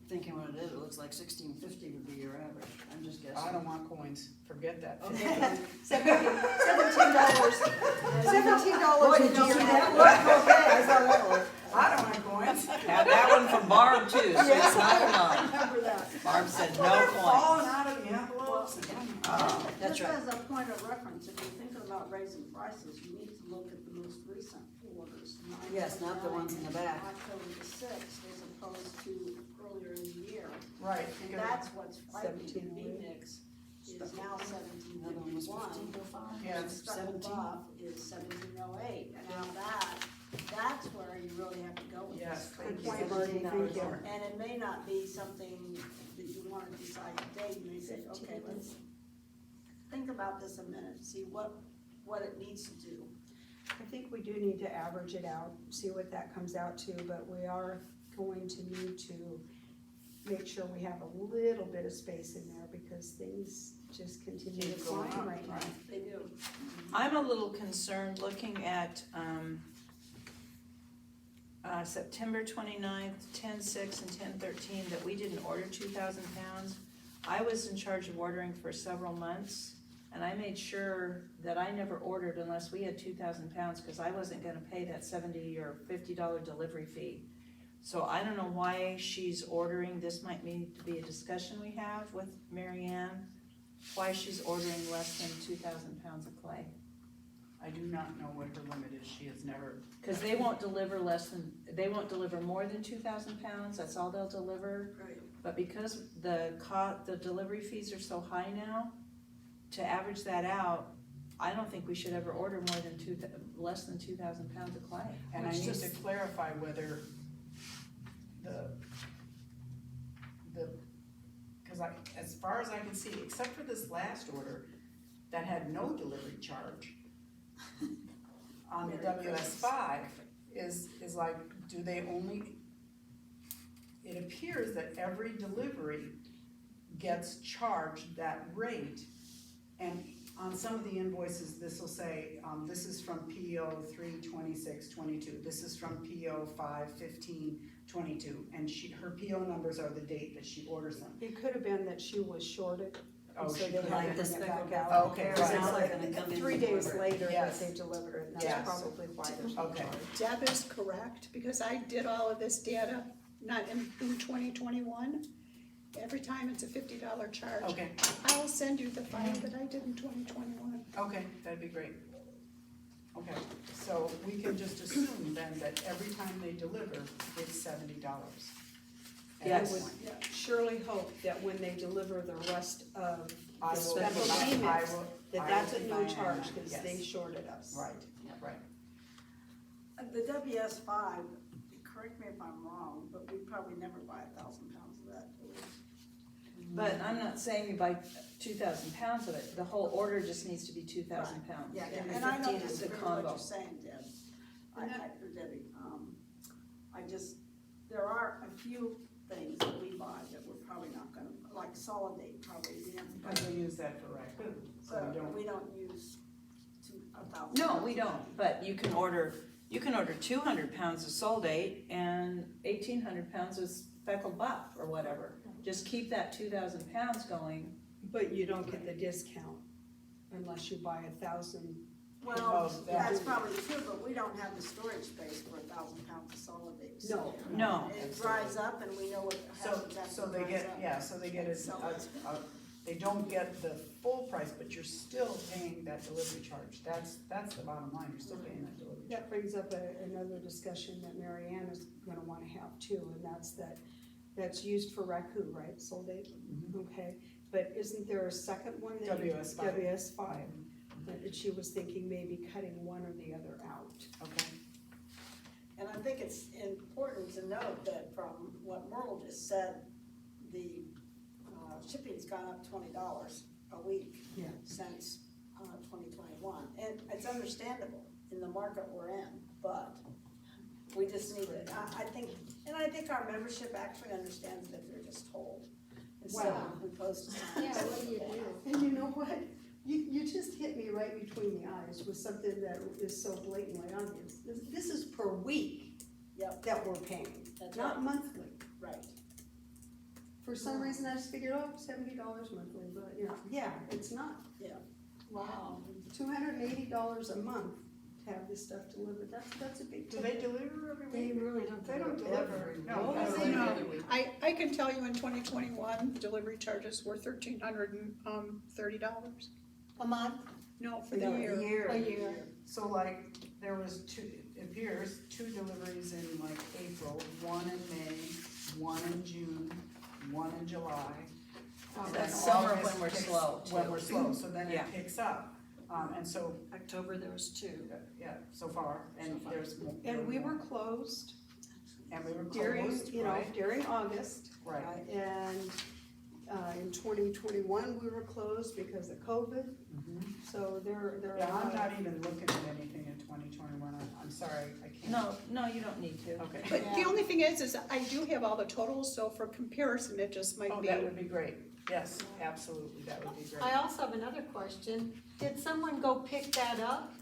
[SPEAKER 7] thinking what it is, it looks like 1650 would be your average, I'm just guessing.
[SPEAKER 5] I don't want coins, forget that.
[SPEAKER 1] $17
[SPEAKER 7] Boy,
[SPEAKER 1] a
[SPEAKER 7] did you
[SPEAKER 1] year.
[SPEAKER 7] see that look? Okay, I saw that look.
[SPEAKER 5] I don't want coins.
[SPEAKER 8] Had that one from Barb too, so it's not enough.
[SPEAKER 1] Remember that.
[SPEAKER 8] Barb said no
[SPEAKER 5] Well, they're
[SPEAKER 8] coins.
[SPEAKER 5] falling out of the envelopes and,
[SPEAKER 7] That's right.
[SPEAKER 6] Just as a point of reference, if you're thinking about raising prices, you need to look at the most recent orders.
[SPEAKER 7] Yes, not the ones in the back.
[SPEAKER 6] October the 6th, as opposed to earlier in the year.
[SPEAKER 5] right,
[SPEAKER 6] And
[SPEAKER 5] because,
[SPEAKER 6] that's what's frightening, the
[SPEAKER 1] 1708.
[SPEAKER 6] B-mix is now
[SPEAKER 7] Another one was
[SPEAKER 6] 1751.
[SPEAKER 7] 1505.
[SPEAKER 5] Yeah,
[SPEAKER 6] And Speckled
[SPEAKER 7] 17.
[SPEAKER 6] Buff is 1708, and now that's where you really have to go with
[SPEAKER 5] yes,
[SPEAKER 6] this.
[SPEAKER 1] Good point, Marty, thank you.
[SPEAKER 6] And it may not be something that you wanna decide today, you may say, okay, let's think about this a minute, see what it needs to do.
[SPEAKER 1] I think we do need to average it out, see what that comes out to, but we are going to need to make sure we have a little bit of space in there because things just continue to
[SPEAKER 5] Keep going
[SPEAKER 1] climb
[SPEAKER 5] up,
[SPEAKER 1] right now.
[SPEAKER 5] right.
[SPEAKER 6] They do.
[SPEAKER 8] I'm a little concerned looking at, September 29th, 10/6 and 10/13, that we didn't order 2,000 pounds. I was in charge of ordering for several months, and I made sure that I never ordered unless we had 2,000 pounds, because I wasn't gonna pay that $70 or $50 delivery fee. So I don't know why she's ordering, this might need to be a discussion we have with Mary Ann, why she's ordering less than 2,000 pounds of clay.
[SPEAKER 5] I do not know what her limit is, she has never,
[SPEAKER 8] Cause they won't deliver more than 2,000 pounds, that's all they'll deliver.
[SPEAKER 6] Right.
[SPEAKER 8] But because the delivery fees are so high now, to average that out, I don't think we should ever order more than less than 2,000 pounds of clay.
[SPEAKER 5] And I
[SPEAKER 3] Which
[SPEAKER 5] need
[SPEAKER 3] just-
[SPEAKER 5] to clarify whether because as far as I can see, except for this last order that had no delivery charge on the WS5, is like, do they only, it appears that every delivery gets charged that rate. And on some of the invoices, this will say, this is from PO 3/26/22, this is from PO 5/15/22, and her PO numbers are the date that she orders them.
[SPEAKER 1] It could have been that she was shorted,
[SPEAKER 5] Oh,
[SPEAKER 1] and so
[SPEAKER 5] she
[SPEAKER 1] they
[SPEAKER 5] could
[SPEAKER 1] had
[SPEAKER 5] have
[SPEAKER 1] to
[SPEAKER 5] been.
[SPEAKER 1] bring it back out.
[SPEAKER 5] Oh, okay,
[SPEAKER 1] Because
[SPEAKER 5] right.
[SPEAKER 1] it's
[SPEAKER 7] Now they're
[SPEAKER 1] like
[SPEAKER 7] gonna come in
[SPEAKER 1] 3
[SPEAKER 7] and
[SPEAKER 1] days
[SPEAKER 7] deliver.
[SPEAKER 1] later that
[SPEAKER 5] Yes.
[SPEAKER 1] they deliver it, and
[SPEAKER 5] Yes.
[SPEAKER 1] that's probably why there's no
[SPEAKER 5] Okay.
[SPEAKER 1] charge.
[SPEAKER 9] Deb is correct, because I did all of this data, not in 2021. Every time it's a $50 charge.
[SPEAKER 5] Okay,
[SPEAKER 9] I'll send you the file that I did in 2021.
[SPEAKER 5] okay, that'd be great. Okay, so we can just assume then that every time they deliver, it's $70.
[SPEAKER 1] I would surely hope that when they deliver the rest of
[SPEAKER 5] I
[SPEAKER 1] the
[SPEAKER 5] will,
[SPEAKER 1] special
[SPEAKER 5] I
[SPEAKER 1] payments,
[SPEAKER 5] will.
[SPEAKER 1] that
[SPEAKER 5] I
[SPEAKER 1] that's
[SPEAKER 5] will
[SPEAKER 1] at
[SPEAKER 5] keep
[SPEAKER 1] no
[SPEAKER 5] my eye on
[SPEAKER 1] charge,
[SPEAKER 5] that,
[SPEAKER 1] because
[SPEAKER 5] yes.
[SPEAKER 1] they shorted us.
[SPEAKER 5] Right, right.
[SPEAKER 6] The WS5, correct me if I'm wrong, but we probably never buy 1,000 pounds of that. do we?
[SPEAKER 8] But I'm not saying you buy 2,000 pounds of it, the whole order just needs to be 2,000 pounds.
[SPEAKER 6] Yeah,
[SPEAKER 1] And
[SPEAKER 6] and I
[SPEAKER 1] 15
[SPEAKER 6] don't
[SPEAKER 1] is
[SPEAKER 8] the
[SPEAKER 6] disagree with what
[SPEAKER 8] combo.
[SPEAKER 6] you're saying, Deb. Or Debbie, I just, there are a few things that we buy that we're probably not gonna, like Solidate probably, we haven't.
[SPEAKER 5] Because we use that for raccoon, so we
[SPEAKER 6] So
[SPEAKER 5] don't.
[SPEAKER 6] we don't use 1,000.
[SPEAKER 8] No, we don't, but you can order 200 pounds of Soldate and 1,800 pounds of speckled buff or whatever. Just keep that 2,000 pounds going.
[SPEAKER 1] But you don't get the discount unless you buy 1,000.
[SPEAKER 6] Well,
[SPEAKER 5] Of that.
[SPEAKER 6] that's probably true, but we don't have the storage space for 1,000 pounds of Solidate.
[SPEAKER 1] No.
[SPEAKER 8] No.
[SPEAKER 6] It dries up and we know what happens after
[SPEAKER 5] So
[SPEAKER 6] it
[SPEAKER 5] they
[SPEAKER 6] dries
[SPEAKER 5] get,
[SPEAKER 6] up.
[SPEAKER 5] yeah, so they get they don't get the full price, but you're still paying that delivery charge. That's the bottom line, you're still paying that delivery charge.
[SPEAKER 1] That brings up another discussion that Mary Ann is gonna wanna have too, and that's used for raccoon, right, Soldate?
[SPEAKER 5] Mhm.
[SPEAKER 1] Okay, but isn't there a second one that you?
[SPEAKER 5] WS5.
[SPEAKER 1] WS5, that she was thinking maybe cutting one or the other out.
[SPEAKER 5] Okay,
[SPEAKER 6] And I think it's important to note that from what Merle just said, the shipping's gone up $20 a week
[SPEAKER 1] Yeah.
[SPEAKER 6] since 2021. And it's understandable in the market we're in, but we just need to, I think our membership actually understands it if they're just told. Instead of we post a sign.
[SPEAKER 3] Yeah, what do you do?
[SPEAKER 1] And you know what? You just hit me right between the eyes with something that is so blatantly obvious. This is per week.
[SPEAKER 6] Yep.
[SPEAKER 1] That we're paying,
[SPEAKER 6] That's
[SPEAKER 1] not
[SPEAKER 6] right.
[SPEAKER 1] monthly.
[SPEAKER 6] Right.
[SPEAKER 1] For some reason, I just figured, oh, $70 monthly, but, you know, yeah, it's not.
[SPEAKER 3] Wow.
[SPEAKER 1] $280 a month to have this stuff delivered, that's a big
[SPEAKER 5] do
[SPEAKER 1] ticket.
[SPEAKER 5] they deliver every
[SPEAKER 3] They
[SPEAKER 5] week?
[SPEAKER 3] really don't.
[SPEAKER 5] They don't deliver, no.
[SPEAKER 1] No,
[SPEAKER 5] they
[SPEAKER 1] they
[SPEAKER 5] don't.
[SPEAKER 1] don't.
[SPEAKER 9] I can tell you in 2021, delivery charges were $1,330.
[SPEAKER 3] A month?
[SPEAKER 9] No, for the
[SPEAKER 1] No,
[SPEAKER 9] year.
[SPEAKER 3] A year.
[SPEAKER 5] So like, there was it appears, 2 deliveries in like April, 1 in May, 1 in June, 1 in July. And then
[SPEAKER 8] That's summer
[SPEAKER 5] August
[SPEAKER 8] when we're
[SPEAKER 5] picks-
[SPEAKER 8] slow,
[SPEAKER 5] When
[SPEAKER 8] too.
[SPEAKER 5] we're slow, so then
[SPEAKER 8] Yeah.
[SPEAKER 5] it picks up, and so,
[SPEAKER 7] October, there was 2.
[SPEAKER 5] yeah, so far, and there's more.
[SPEAKER 1] And we were closed
[SPEAKER 5] And we were
[SPEAKER 1] during,
[SPEAKER 5] closed,
[SPEAKER 1] you know,
[SPEAKER 5] right?
[SPEAKER 1] during August.
[SPEAKER 5] Right.
[SPEAKER 1] And, in 2021, we were closed because of COVID,
[SPEAKER 5] Mhm.
[SPEAKER 1] so there are a
[SPEAKER 5] Yeah,
[SPEAKER 1] lot
[SPEAKER 5] I'm
[SPEAKER 1] of.
[SPEAKER 5] not even looking at anything in 2021, I'm sorry, I can't.
[SPEAKER 8] No, you don't need to.
[SPEAKER 5] Okay.
[SPEAKER 9] But the only thing is I do have all the totals, so for comparison, it just might
[SPEAKER 5] Oh,
[SPEAKER 9] be.
[SPEAKER 5] that would be great, yes, absolutely, that would be great.
[SPEAKER 3] I also have another question. Did someone go pick that up?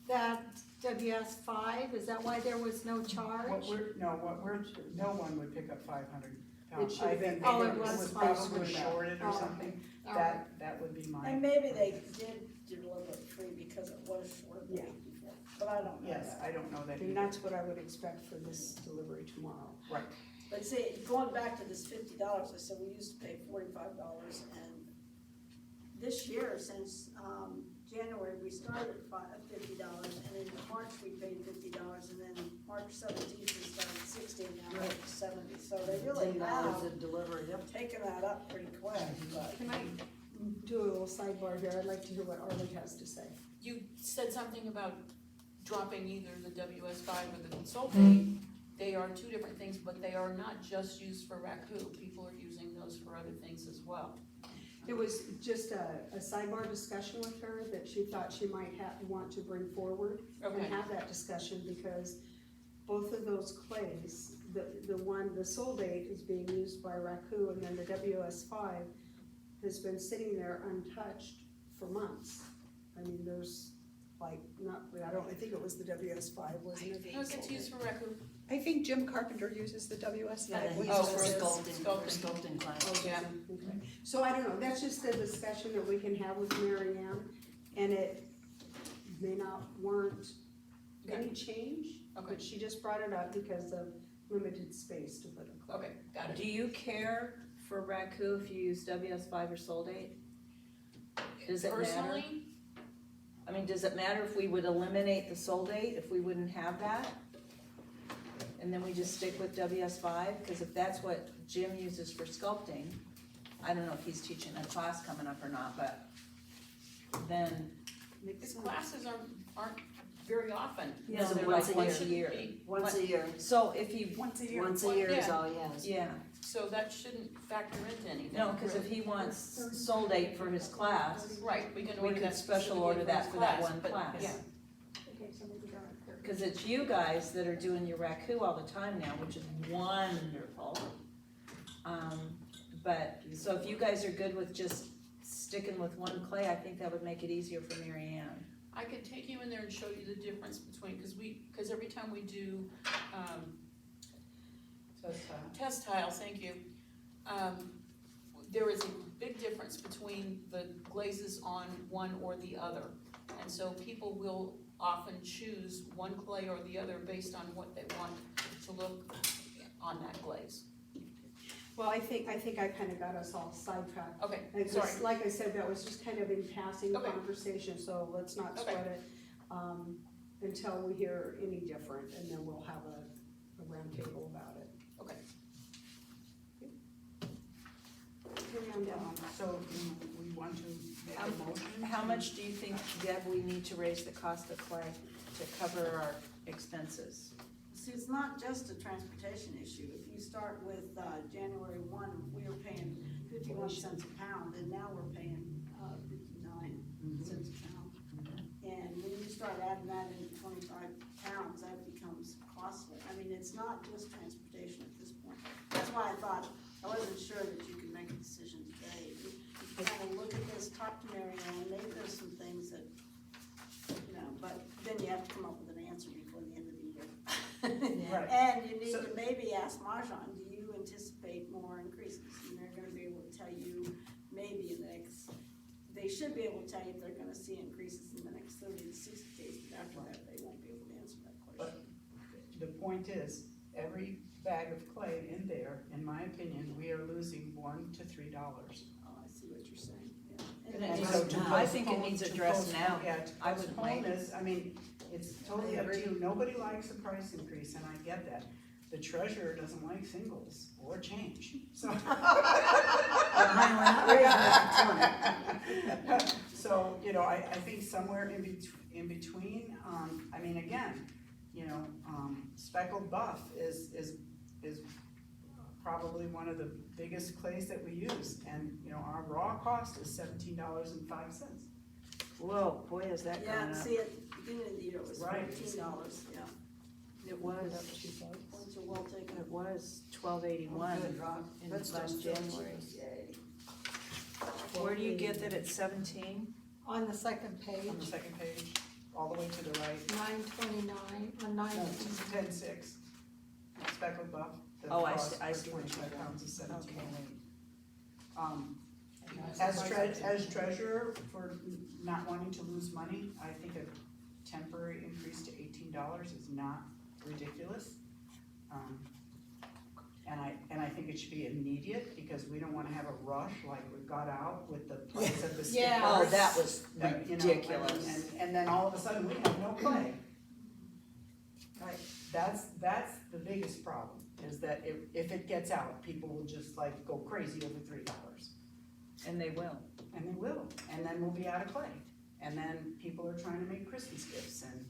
[SPEAKER 3] That WS5, is that why there was no charge?
[SPEAKER 5] No one would pick up 500
[SPEAKER 1] It
[SPEAKER 5] pounds.
[SPEAKER 1] should have been.
[SPEAKER 3] Oh, it
[SPEAKER 5] It
[SPEAKER 3] was
[SPEAKER 5] was
[SPEAKER 3] 500.
[SPEAKER 5] probably shorted or
[SPEAKER 3] Oh,
[SPEAKER 5] something,
[SPEAKER 3] All right.
[SPEAKER 5] that would be mine.
[SPEAKER 6] And maybe they did deliver it free because it was short the
[SPEAKER 1] Yeah.
[SPEAKER 6] week before, but I don't know
[SPEAKER 5] Yes,
[SPEAKER 6] that.
[SPEAKER 5] I don't know that
[SPEAKER 1] And
[SPEAKER 5] either.
[SPEAKER 1] that's what I would expect for this delivery tomorrow.
[SPEAKER 5] Right,
[SPEAKER 6] But see, going back to this $50, I said we used to pay $45, and this year, since, January, we started at $50, and in March, we paid $50, and then March 17th, we started 60, and now we're at 70, so they really
[SPEAKER 7] $10
[SPEAKER 6] have
[SPEAKER 7] a delivery, yep.
[SPEAKER 6] taken that up pretty quick, but.
[SPEAKER 1] Can I do a little sidebar here, I'd like to hear what Arlie has to say.
[SPEAKER 2] You said something about dropping either the WS5 or the consulting. They are two different things, but they are not just used for RACU. People are using those for other things as well.
[SPEAKER 1] It was just a sidebar discussion with her that she thought she might want to bring forward and
[SPEAKER 2] Okay,
[SPEAKER 1] have that discussion, because both of those clays, the one, the Soldate is being used by RACU, and then the WS5 has been sitting there untouched for months. I mean, there's like, I think it was the WS5, wasn't it?
[SPEAKER 2] no, it gets used for RACU.
[SPEAKER 9] I think Jim Carpenter uses the WS5.
[SPEAKER 7] Yeah,
[SPEAKER 9] when
[SPEAKER 7] he's
[SPEAKER 9] he
[SPEAKER 2] Oh,
[SPEAKER 7] for
[SPEAKER 9] does his-
[SPEAKER 7] sculpting class.
[SPEAKER 1] Oh,
[SPEAKER 2] Yeah.
[SPEAKER 1] okay. So I don't know, that's just a discussion that we can have with Mary Ann, and it may not warrant any change,
[SPEAKER 2] Okay,
[SPEAKER 1] but she just brought it up because of limited space to put a clay.
[SPEAKER 2] okay, got it.
[SPEAKER 8] Do you care for RACU if you use WS5 or Soldate? Does it matter?
[SPEAKER 2] Personally,
[SPEAKER 8] I mean, does it matter if we would eliminate the Soldate, if we wouldn't have that? And then we just stick with WS5, because if that's what Jim uses for sculpting, I don't know if he's teaching a class coming up or not, but then,
[SPEAKER 1] Makes
[SPEAKER 2] his
[SPEAKER 1] sense.
[SPEAKER 2] classes aren't very often.
[SPEAKER 7] Yeah,
[SPEAKER 8] no, they're
[SPEAKER 7] once
[SPEAKER 8] like
[SPEAKER 7] a
[SPEAKER 8] once a
[SPEAKER 2] Shouldn't
[SPEAKER 8] year.
[SPEAKER 2] be,
[SPEAKER 7] Once
[SPEAKER 2] but-
[SPEAKER 7] a year,
[SPEAKER 8] So if you,
[SPEAKER 5] Once a year.
[SPEAKER 7] once a year is
[SPEAKER 2] Yeah.
[SPEAKER 7] all he has.
[SPEAKER 8] yeah,
[SPEAKER 2] So that shouldn't factor into anything.
[SPEAKER 8] no, because if he wants Soldate for his class,
[SPEAKER 2] Right, we can
[SPEAKER 8] we
[SPEAKER 2] order
[SPEAKER 8] could
[SPEAKER 2] that
[SPEAKER 8] special
[SPEAKER 2] specifically
[SPEAKER 8] order that
[SPEAKER 2] his
[SPEAKER 8] for that
[SPEAKER 2] class,
[SPEAKER 8] one
[SPEAKER 2] but,
[SPEAKER 8] class.
[SPEAKER 2] yeah.
[SPEAKER 9] Okay, so maybe they're on third.
[SPEAKER 8] because it's you guys that are doing your RACU all the time now, which is wonderful. But, so if you guys are good with just sticking with one clay, I think that would make it easier for Mary Ann.
[SPEAKER 2] I could take you in there and show you the difference between, because every time we do, test tiles, thank you. There is a big difference between the glazes on one or the other. And so people will often choose one clay or the other based on what they want to look on that glaze.
[SPEAKER 1] Well, I think I kinda got us all sidetracked.
[SPEAKER 2] Okay,
[SPEAKER 1] It's
[SPEAKER 2] sorry.
[SPEAKER 1] just, like I said, that was just kind of in passing
[SPEAKER 2] Okay.
[SPEAKER 1] conversation, so let's not
[SPEAKER 2] Okay.
[SPEAKER 1] sweat it, until we hear any different, and then we'll have a round table about it.
[SPEAKER 2] Okay.
[SPEAKER 1] Carry on down.
[SPEAKER 5] So we want to make a motion?
[SPEAKER 8] How much do you think, Deb, we need to raise the cost of clay to cover our expenses?
[SPEAKER 6] See, it's not just a transportation issue. If you start with, January 1, we were paying 51 cents a pound, and now we're paying, 59 cents a pound. And when you start adding that into 25 pounds, that becomes costly. I mean, it's not just transportation at this point. That's why I thought, I wasn't sure that you could make a decision today. You kind of look at this, talk to Mary Ann, maybe there's some things that, but then you have to come up with an answer before the end of the year.
[SPEAKER 5] Right.
[SPEAKER 6] And you need
[SPEAKER 5] So-
[SPEAKER 6] to maybe ask Marjan, do you anticipate more increases? And they're gonna be able to tell you maybe in the next, they should be able to tell you if they're gonna see increases in the next 30 to 60 days, but after that, they won't be able to answer that question.
[SPEAKER 5] The point is, every bag of clay in there, in my opinion, we are losing $1 to $3.
[SPEAKER 6] Oh, I see what you're saying, yeah.
[SPEAKER 8] And
[SPEAKER 6] And
[SPEAKER 8] it's-
[SPEAKER 5] So to
[SPEAKER 8] I think it
[SPEAKER 5] postpone-
[SPEAKER 8] needs
[SPEAKER 5] to
[SPEAKER 8] addressed
[SPEAKER 5] postpone-
[SPEAKER 8] now.
[SPEAKER 5] Yeah, to
[SPEAKER 8] I wouldn't
[SPEAKER 5] postpone
[SPEAKER 8] wait.
[SPEAKER 5] this, I mean, it's totally up to you, nobody likes a price increase, and I get that. The treasurer doesn't like singles or change, so. So, I think somewhere in between, I mean, again, speckled buff is probably one of the biggest clays that we use, and, our raw cost is $17.05.
[SPEAKER 7] Whoa, boy, is that
[SPEAKER 6] Yeah,
[SPEAKER 7] going
[SPEAKER 6] and
[SPEAKER 7] up.
[SPEAKER 6] see, at the beginning of the year, it was
[SPEAKER 5] Right.
[SPEAKER 6] $14, yeah.
[SPEAKER 7] It was,
[SPEAKER 6] Points are well taken.
[SPEAKER 8] It was $12.81
[SPEAKER 7] good, Rob.
[SPEAKER 8] in
[SPEAKER 7] That's
[SPEAKER 8] last
[SPEAKER 7] just
[SPEAKER 8] January.
[SPEAKER 7] Yay.
[SPEAKER 8] Where do you get that it's 17?
[SPEAKER 3] On the second page,
[SPEAKER 5] On the second page, all the way to the right,
[SPEAKER 3] 929, on
[SPEAKER 5] no,
[SPEAKER 3] 9.
[SPEAKER 5] this is 10.6. Speckled buff. the
[SPEAKER 8] Oh, I
[SPEAKER 5] cost
[SPEAKER 8] see- I
[SPEAKER 5] for
[SPEAKER 8] see what you're
[SPEAKER 5] 25
[SPEAKER 8] doing.
[SPEAKER 5] pounds is 17.
[SPEAKER 8] Okay.
[SPEAKER 5] As treasurer, for not wanting to lose money, I think a temporary increase to $18 is not ridiculous. And I think it should be immediate, because we don't wanna have a rush like we got out with the price of the stickers.
[SPEAKER 3] Yeah.
[SPEAKER 8] Oh, that was
[SPEAKER 5] You know, I mean,
[SPEAKER 8] ridiculous.
[SPEAKER 5] And then all of a sudden, we have no clay. Right, that's the biggest problem, is that if it gets out, people will just like go crazy over $3.
[SPEAKER 8] And they will.
[SPEAKER 5] and they will, and then we'll be out of clay. And then people are trying to make Christmas gifts, and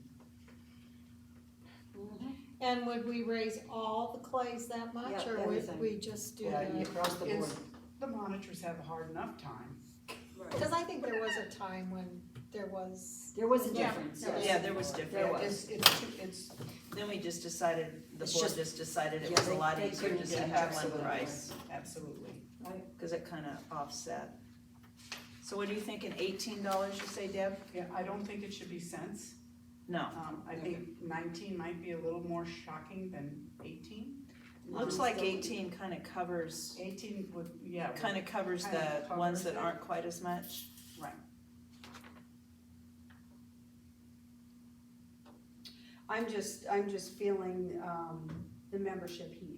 [SPEAKER 3] And would we raise all the clays that much,
[SPEAKER 7] Yeah,
[SPEAKER 3] or would
[SPEAKER 7] everything.
[SPEAKER 3] we just do
[SPEAKER 5] Yeah,
[SPEAKER 3] the?
[SPEAKER 7] Across the board.
[SPEAKER 5] it's, the monitors have a hard enough time.
[SPEAKER 3] Cause I think there was a time when there was.
[SPEAKER 7] There was a
[SPEAKER 3] Yeah,
[SPEAKER 7] difference,
[SPEAKER 3] there
[SPEAKER 7] yes.
[SPEAKER 8] Yeah, there was different.
[SPEAKER 5] It's,
[SPEAKER 8] Then we just decided, the
[SPEAKER 7] It's
[SPEAKER 8] board
[SPEAKER 7] just-
[SPEAKER 8] just decided it
[SPEAKER 7] Yeah,
[SPEAKER 8] was a
[SPEAKER 7] they-
[SPEAKER 8] lot
[SPEAKER 7] they
[SPEAKER 8] easier
[SPEAKER 7] couldn't
[SPEAKER 8] just to
[SPEAKER 7] get
[SPEAKER 8] have one
[SPEAKER 7] absolutely.
[SPEAKER 8] price,
[SPEAKER 5] absolutely.
[SPEAKER 8] cause it kinda offset. So what are you thinking, $18 you say, Deb?
[SPEAKER 5] Yeah, I don't think it should be cents.
[SPEAKER 8] No,
[SPEAKER 5] I think 19 might be a little more shocking than 18.
[SPEAKER 8] looks like 18 kinda covers,
[SPEAKER 5] 18 would, yeah.
[SPEAKER 8] kinda covers
[SPEAKER 5] Kinda
[SPEAKER 8] the ones
[SPEAKER 5] covers
[SPEAKER 8] that
[SPEAKER 5] it.
[SPEAKER 8] aren't quite as much.
[SPEAKER 5] Right.
[SPEAKER 1] I'm just feeling, the membership heat.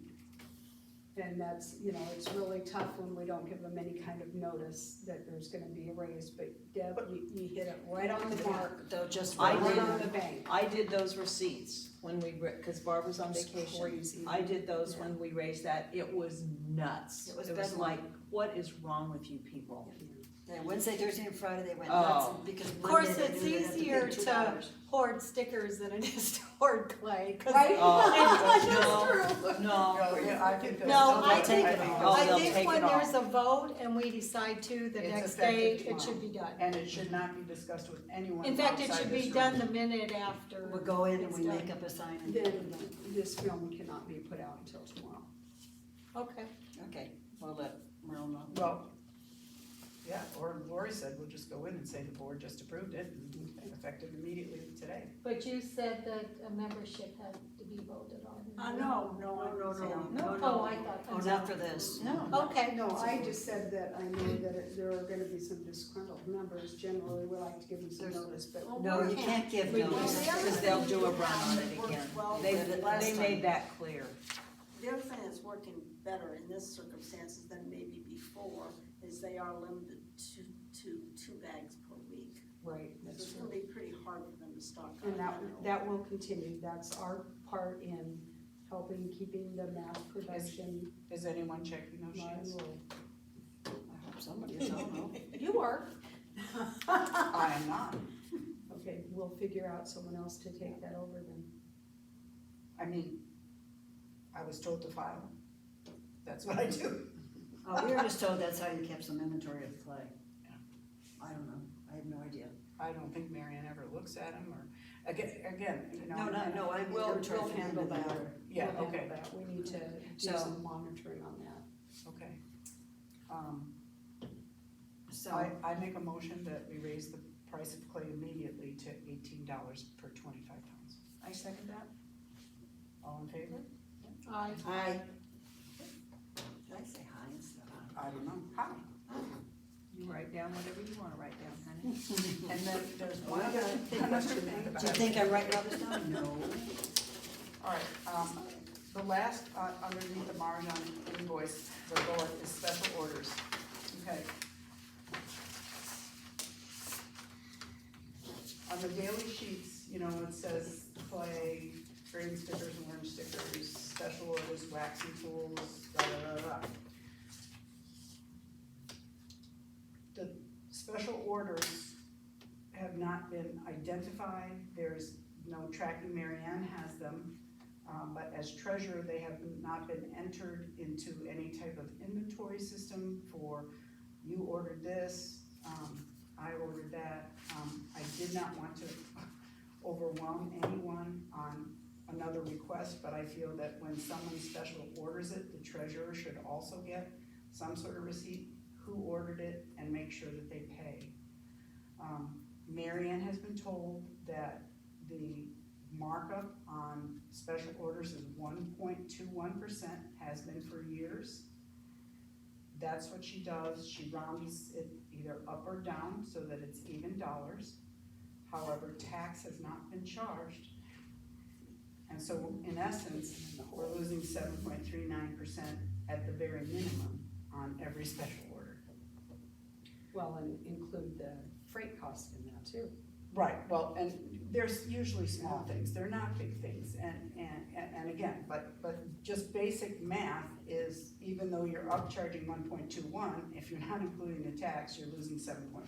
[SPEAKER 1] And that's, it's really tough when we don't give them any kind of notice that there's gonna be a raise, but Deb, you hit it right on the mark,
[SPEAKER 7] Though just.
[SPEAKER 8] I
[SPEAKER 1] right
[SPEAKER 8] did-
[SPEAKER 1] on the bank.
[SPEAKER 8] I did those receipts when we, cause Barb was on
[SPEAKER 1] It's
[SPEAKER 8] vacation.
[SPEAKER 1] crazy.
[SPEAKER 8] I did those when we raised that, it was nuts.
[SPEAKER 7] It was
[SPEAKER 8] It was
[SPEAKER 7] bedlam.
[SPEAKER 8] like, what is wrong with you people?
[SPEAKER 7] Yeah, Wednesday, Thursday, and Friday, they went
[SPEAKER 8] Oh.
[SPEAKER 7] nuts, because
[SPEAKER 3] Of course,
[SPEAKER 7] Monday they
[SPEAKER 3] it's
[SPEAKER 7] knew they had to
[SPEAKER 3] easier
[SPEAKER 7] pay
[SPEAKER 3] to
[SPEAKER 7] $2.
[SPEAKER 3] hoard stickers than it is to hoard clay, cause.
[SPEAKER 1] Right?
[SPEAKER 8] Oh, no,
[SPEAKER 5] No, yeah, I think that's.
[SPEAKER 3] No, I
[SPEAKER 7] They'll
[SPEAKER 3] think,
[SPEAKER 7] take it all.
[SPEAKER 8] Oh,
[SPEAKER 3] I
[SPEAKER 8] they'll
[SPEAKER 3] think
[SPEAKER 8] take
[SPEAKER 3] when
[SPEAKER 8] it all.
[SPEAKER 3] there's a vote and we decide to, the
[SPEAKER 5] It's
[SPEAKER 3] next day,
[SPEAKER 5] effective
[SPEAKER 3] it should be done.
[SPEAKER 5] And it should not be discussed with anyone
[SPEAKER 3] In fact, it
[SPEAKER 5] outside
[SPEAKER 3] should
[SPEAKER 5] this
[SPEAKER 3] be
[SPEAKER 5] room.
[SPEAKER 3] done the minute after.
[SPEAKER 7] We'll go in and
[SPEAKER 3] it's
[SPEAKER 7] we
[SPEAKER 3] done.
[SPEAKER 7] make up a sign and.
[SPEAKER 1] Then this film cannot be put out until tomorrow.
[SPEAKER 3] Okay.
[SPEAKER 7] Okay, we'll let Merle know.
[SPEAKER 5] Well, yeah, or Lori said, we'll just go in and say the board just approved it and effective immediately today.
[SPEAKER 3] But you said that a membership had to be voted on.
[SPEAKER 6] No.
[SPEAKER 3] Oh, I thought.
[SPEAKER 7] Oh, not for this.
[SPEAKER 8] no.
[SPEAKER 3] Okay.
[SPEAKER 1] No, I just said that I know that there are gonna be some disgruntled members, generally, we like to give them some notice, but.
[SPEAKER 7] No, you can't give
[SPEAKER 3] We-
[SPEAKER 7] notice.
[SPEAKER 8] Because they'll do a run on it again. They made that clear.
[SPEAKER 6] The other thing that's working better in this circumstances than maybe before is they are limited to two bags per week.
[SPEAKER 1] Right,
[SPEAKER 6] So
[SPEAKER 1] that's
[SPEAKER 6] it's
[SPEAKER 1] true.
[SPEAKER 6] gonna be pretty hard for them to stock up.
[SPEAKER 1] And that will continue, that's our part in helping keeping the mass production
[SPEAKER 5] Is anyone checking those
[SPEAKER 1] line
[SPEAKER 5] sheets?
[SPEAKER 1] roll.
[SPEAKER 7] I hope somebody is, I don't know.
[SPEAKER 3] You are.
[SPEAKER 5] I am not.
[SPEAKER 1] Okay, we'll figure out someone else to take that over then.
[SPEAKER 5] I mean, I was told to file them. That's what I do.
[SPEAKER 7] We were just told that's how you kept some inventory of clay. I don't know, I have no idea.
[SPEAKER 5] I don't think Marion ever looks at them, or, again,
[SPEAKER 7] No, I mean,
[SPEAKER 1] We'll,
[SPEAKER 7] they're trying
[SPEAKER 1] we'll
[SPEAKER 7] to
[SPEAKER 1] handle
[SPEAKER 7] fit in
[SPEAKER 1] that.
[SPEAKER 7] there.
[SPEAKER 5] Yeah,
[SPEAKER 1] We'll
[SPEAKER 5] okay.
[SPEAKER 1] handle that. We need to do
[SPEAKER 7] So-
[SPEAKER 1] some monitoring on that.
[SPEAKER 5] Okay.
[SPEAKER 7] So,
[SPEAKER 5] I make a motion that we raise the price of clay immediately to $18 per 25 pounds.
[SPEAKER 8] I second that.
[SPEAKER 5] All in favor?
[SPEAKER 3] Aye.
[SPEAKER 7] hi. Did I say hi instead of?
[SPEAKER 5] I don't know. Hi.
[SPEAKER 8] You write down whatever you wanna write down, honey.
[SPEAKER 5] And then there's
[SPEAKER 7] Oh,
[SPEAKER 5] one
[SPEAKER 7] I
[SPEAKER 5] other
[SPEAKER 7] gotta think
[SPEAKER 5] another
[SPEAKER 7] about
[SPEAKER 5] thing about
[SPEAKER 7] Do you
[SPEAKER 5] it.
[SPEAKER 7] think I'm writing all this down? No.
[SPEAKER 5] All right, the last, underneath the margin invoice, the bullet is special orders. Okay. On the daily sheets, it says clay, green stickers, orange stickers, special orders, waxing tools, da da da da. The special orders have not been identified, there's no tracking, Mary Ann has them. But as treasurer, they have not been entered into any type of inventory system for, you ordered this, I ordered that. I did not want to overwhelm anyone on another request, but I feel that when someone special orders it, the treasurer should also get some sort of receipt, who ordered it, and make sure that they pay. Mary Ann has been told that the markup on special orders is 1.21%, has been for years. That's what she does, she rounds it either up or down so that it's even dollars. However, tax has not been charged. And so in essence, we're losing 7.39% at the very minimum on every special order.
[SPEAKER 1] Well, and include the freight cost in that too.
[SPEAKER 5] Right, well, and there's usually small things, they're not big things, and again, but just basic math is, even though you're upcharging 1.21, if you're not including the tax, you're losing 7.4.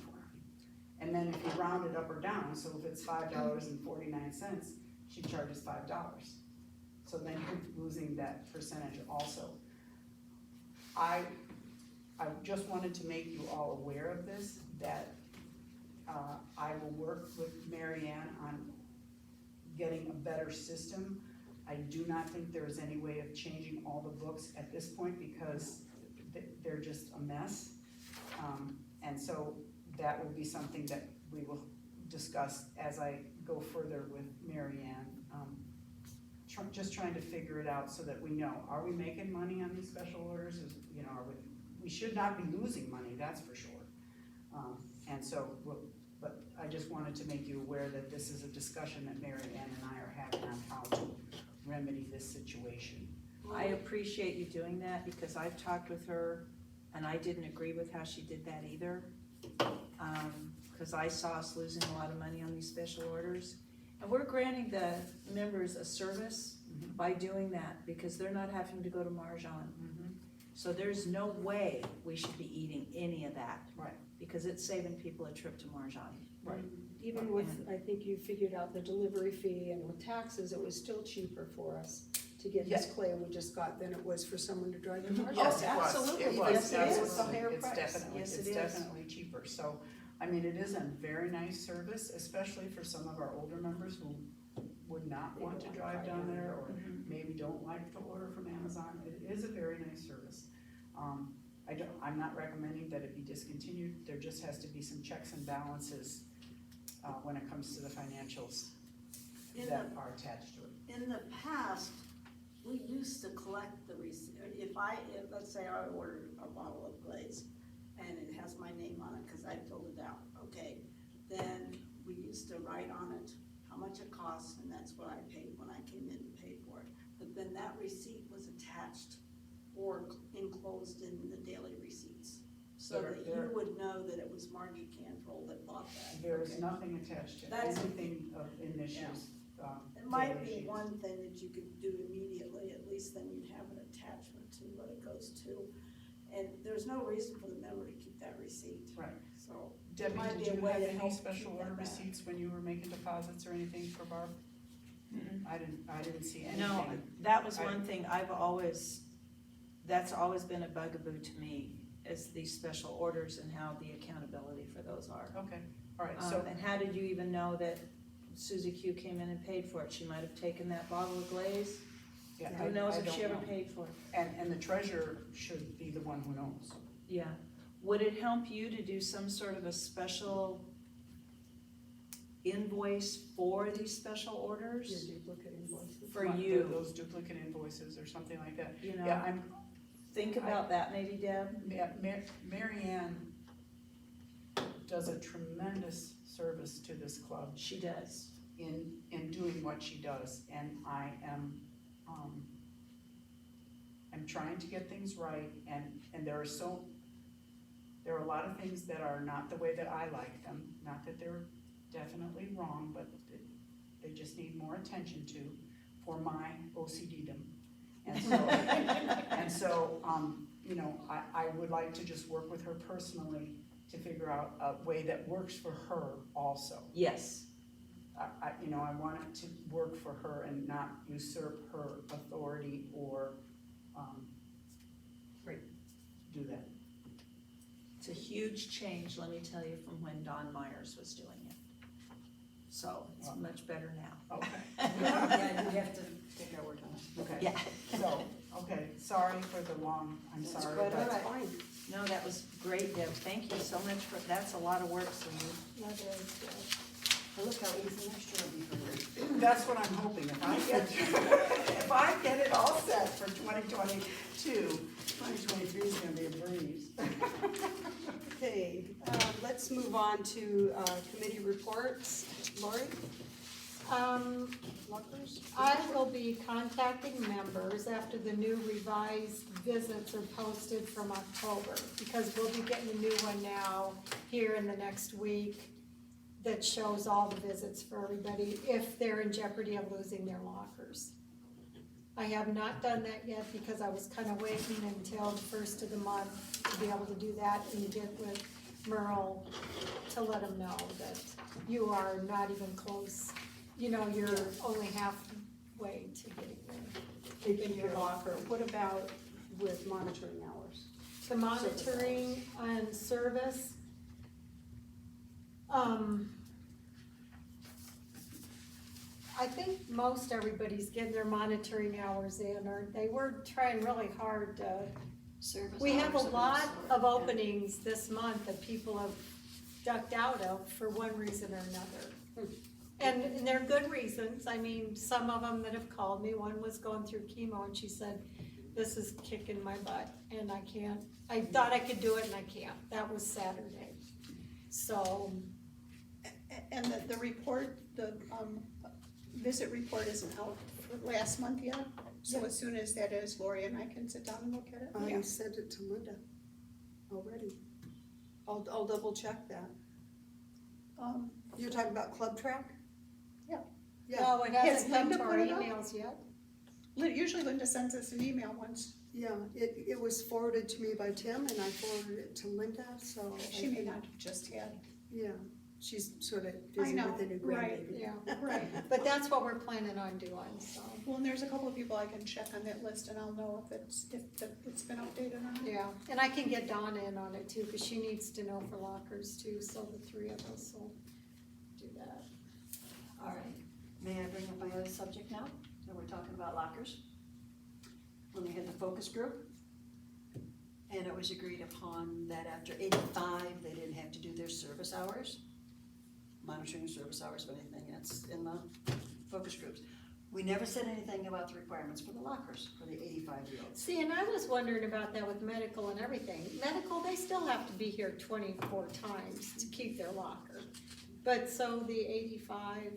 [SPEAKER 5] And then if you round it up or down, so if it's $5.49, she charges $5. So then you're losing that percentage also. I just wanted to make you all aware of this, that I will work with Mary Ann on getting a better system. I do not think there is any way of changing all the books at this point because they're just a mess. And so that will be something that we will discuss as I go further with Mary Ann. Just trying to figure it out so that we know, are we making money on these special orders? You know, we should not be losing money, that's for sure. And so, but I just wanted to make you aware that this is a discussion that Mary Ann and I are having on how to remedy this situation.
[SPEAKER 8] I appreciate you doing that because I've talked with her and I didn't agree with how she did that either. Cause I saw us losing a lot of money on these special orders. And we're granting the members a service by doing that because they're not having to go to Marjan. So there's no way we should be eating any of that.
[SPEAKER 5] Right.
[SPEAKER 8] Because it's saving people a trip to Marjan.
[SPEAKER 5] Right.
[SPEAKER 1] Even with, I think you figured out the delivery fee and with taxes, it was still cheaper for us to get this clay we just got than it was for someone to drive to Marshall.
[SPEAKER 5] Yes, it was,
[SPEAKER 8] absolutely.
[SPEAKER 5] it was,
[SPEAKER 8] Yes, it is.
[SPEAKER 5] absolutely.
[SPEAKER 8] It's a higher
[SPEAKER 5] It's
[SPEAKER 8] price.
[SPEAKER 5] definitely,
[SPEAKER 8] Yes,
[SPEAKER 5] it's
[SPEAKER 8] it is.
[SPEAKER 5] definitely cheaper, so, I mean, it is a very nice service, especially for some of our older members who would not want to drive down there, or maybe don't like to order from Amazon. It is a very nice service. I'm not recommending that it be discontinued, there just has to be some checks and balances, when it comes to the financials that are attached to it.
[SPEAKER 6] In the past, we used to collect the receipt, let's say I ordered a bottle of glaze, and it has my name on it, cause I filled it out, okay? Then we used to write on it how much it costs, and that's what I paid when I came in and paid for it. But then that receipt was attached or enclosed in the daily receipts, so that you would know that it was Margie Cantrell that bought that.
[SPEAKER 5] There is
[SPEAKER 6] okay?
[SPEAKER 5] nothing attached to
[SPEAKER 6] That's-
[SPEAKER 5] anything of initials.
[SPEAKER 6] It might
[SPEAKER 5] daily
[SPEAKER 6] be
[SPEAKER 5] sheets.
[SPEAKER 6] one thing that you could do immediately, at least then you'd have an attachment to what it goes to. And there's no reason for the member to keep that receipt.
[SPEAKER 5] Right.
[SPEAKER 6] So,
[SPEAKER 5] Debbie,
[SPEAKER 6] might
[SPEAKER 5] did
[SPEAKER 6] be a
[SPEAKER 5] you
[SPEAKER 6] way
[SPEAKER 5] have
[SPEAKER 6] to
[SPEAKER 5] any
[SPEAKER 6] help
[SPEAKER 5] special
[SPEAKER 6] keep
[SPEAKER 5] order
[SPEAKER 6] that back.
[SPEAKER 5] receipts when you were making deposits or anything for Barb? I didn't see anything.
[SPEAKER 8] No, that was one thing that's always been a bugaboo to me, is these special orders and how the accountability for those are.
[SPEAKER 5] Okay, all right, so,
[SPEAKER 8] And how did you even know that Susie Q came in and paid for it? She might have taken that bottle of glaze.
[SPEAKER 5] yeah,
[SPEAKER 8] Who knows
[SPEAKER 5] I
[SPEAKER 8] if she
[SPEAKER 5] don't
[SPEAKER 8] ever
[SPEAKER 5] know.
[SPEAKER 8] paid for it?
[SPEAKER 5] And the treasurer should be the one who knows.
[SPEAKER 8] Yeah. Would it help you to do some sort of a special invoice for these special orders?
[SPEAKER 1] Your duplicate invoices.
[SPEAKER 8] For
[SPEAKER 5] Like
[SPEAKER 8] you,
[SPEAKER 5] Those duplicate invoices or something like that.
[SPEAKER 8] you
[SPEAKER 5] Yeah,
[SPEAKER 8] know?
[SPEAKER 5] I'm,
[SPEAKER 8] Think about that maybe, Deb?
[SPEAKER 5] yeah, Mary Ann does a tremendous service to this club
[SPEAKER 8] She does.
[SPEAKER 5] in doing what she does, and I am, I'm trying to get things right, and there are a lot of things that are not the way that I like them, not that they're definitely wrong, but they just need more attention to for my OCD-dom. And so, you know, I would like to just work with her personally to figure out a way that works for her also.
[SPEAKER 8] Yes.
[SPEAKER 5] You know, I want it to work for her and not usurp her authority or, do that.
[SPEAKER 8] It's a huge change, let me tell you, from when Don Myers was doing it. So it's much better now.
[SPEAKER 5] Okay,
[SPEAKER 7] Yeah, you have to take our word on it.
[SPEAKER 5] okay.
[SPEAKER 8] Yeah.
[SPEAKER 5] So, okay, sorry for the long, I'm sorry.
[SPEAKER 1] But
[SPEAKER 5] but-
[SPEAKER 1] that's fine.
[SPEAKER 8] No, that was great, Deb. Thank you so much for, that's a lot of work for you.
[SPEAKER 1] That is good.
[SPEAKER 7] Well, look how easy next year will be for you.
[SPEAKER 5] That's what I'm hoping, if I get it all set for 2022, 2023 is gonna be a breeze.
[SPEAKER 1] Okay, let's move on to committee reports. Lori? Lockers?
[SPEAKER 3] I will be contacting members after the new revised visits are posted from October, because we'll be getting a new one now here in the next week. that shows all the visits for everybody if they're in jeopardy of losing their lockers. I have not done that yet because I was kind of waiting until the first of the month to be able to do that and get with Merle to let them know that you are not even close. You know, you're only halfway to getting there.
[SPEAKER 1] Taking your locker, what about with monitoring hours?
[SPEAKER 3] The monitoring and service, I think most everybody's getting their monitoring hours in, aren't they? We're trying really hard to,
[SPEAKER 7] Service
[SPEAKER 3] we have a
[SPEAKER 7] hours,
[SPEAKER 3] lot of
[SPEAKER 7] yeah.
[SPEAKER 3] openings this month that people have ducked out of for one reason or another. And they're good reasons, I mean, some of them that have called me, one was going through chemo and she said, this is kicking my butt and I can't, I thought I could do it and I can't, that was Saturday. So,
[SPEAKER 9] And the report, the, visit report isn't out for last month yet, so as soon as that is, Lori and I can sit down and look at it.
[SPEAKER 1] I sent it to Linda already. I'll double check that. You're talking about Club Track?
[SPEAKER 9] Yeah.
[SPEAKER 1] Yeah,
[SPEAKER 3] no, it
[SPEAKER 9] Has
[SPEAKER 3] hasn't come
[SPEAKER 9] Linda
[SPEAKER 3] to our
[SPEAKER 9] put it up?
[SPEAKER 3] emails yet.
[SPEAKER 9] Usually Linda sends us an email once,
[SPEAKER 1] yeah, it was forwarded to me by Tim and I forwarded it to Linda, so.
[SPEAKER 9] she may not have just had.
[SPEAKER 1] Yeah, she's sort of
[SPEAKER 9] I
[SPEAKER 1] busy
[SPEAKER 9] know,
[SPEAKER 1] with the new
[SPEAKER 9] right.
[SPEAKER 1] grandbaby.
[SPEAKER 3] Yeah,
[SPEAKER 9] Right.
[SPEAKER 3] but that's what we're planning on doing, so,
[SPEAKER 9] Well, and there's a couple of people I can check on that list and I'll know if it's been updated or not.
[SPEAKER 3] yeah. And I can get Donna in on it too, cause she needs to know for lockers too, so the three of us will do that.
[SPEAKER 7] All right, may I bring up my other subject now, that we're talking about lockers? When we had the focus group, and it was agreed upon that after 85, they didn't have to do their service hours, monitoring service hours or anything, that's in the focus groups. We never said anything about the requirements for the lockers, for the 85-year-olds.
[SPEAKER 3] See, and I was wondering about that with medical and everything. Medical, they still have to be here 24 times to keep their locker. But so the 85,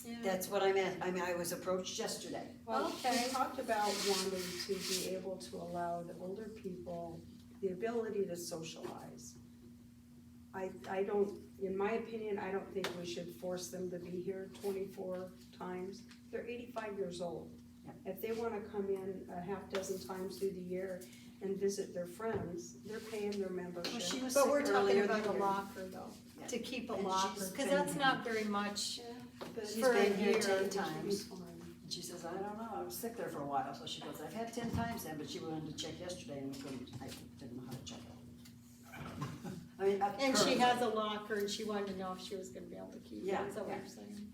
[SPEAKER 3] yeah.
[SPEAKER 7] That's what I meant, I mean, I was approached yesterday.
[SPEAKER 1] Well,
[SPEAKER 3] Okay.
[SPEAKER 1] we talked about wanting to be able to allow the older people the ability to socialize. I don't, in my opinion, I don't think we should force them to be here 24 times. They're 85 years old.
[SPEAKER 7] Yeah.
[SPEAKER 1] If they wanna come in a half dozen times through the year and visit their friends, they're paying their membership.
[SPEAKER 7] Well, she was
[SPEAKER 3] But
[SPEAKER 7] sick
[SPEAKER 3] we're talking
[SPEAKER 7] earlier
[SPEAKER 3] about a
[SPEAKER 7] than you.
[SPEAKER 3] locker though,
[SPEAKER 7] Yeah.
[SPEAKER 3] to keep a
[SPEAKER 7] And
[SPEAKER 3] locker,
[SPEAKER 7] she's
[SPEAKER 3] cause
[SPEAKER 7] been
[SPEAKER 3] that's
[SPEAKER 7] here.
[SPEAKER 3] not very much.
[SPEAKER 1] But
[SPEAKER 7] She's
[SPEAKER 3] for a
[SPEAKER 7] been here
[SPEAKER 3] year,
[SPEAKER 7] 10
[SPEAKER 1] it should be
[SPEAKER 7] times.
[SPEAKER 1] fine.
[SPEAKER 7] And she says, I don't know, I was sick there for a while, so she goes, I've had 10 times then, but she wanted to check yesterday and couldn't, I didn't know how to check it. I mean,
[SPEAKER 3] And she
[SPEAKER 7] currently.
[SPEAKER 3] has a locker and she wanted to know if she was gonna be able to keep it,
[SPEAKER 7] Yeah,
[SPEAKER 3] is that what
[SPEAKER 7] yeah.
[SPEAKER 3] you're saying?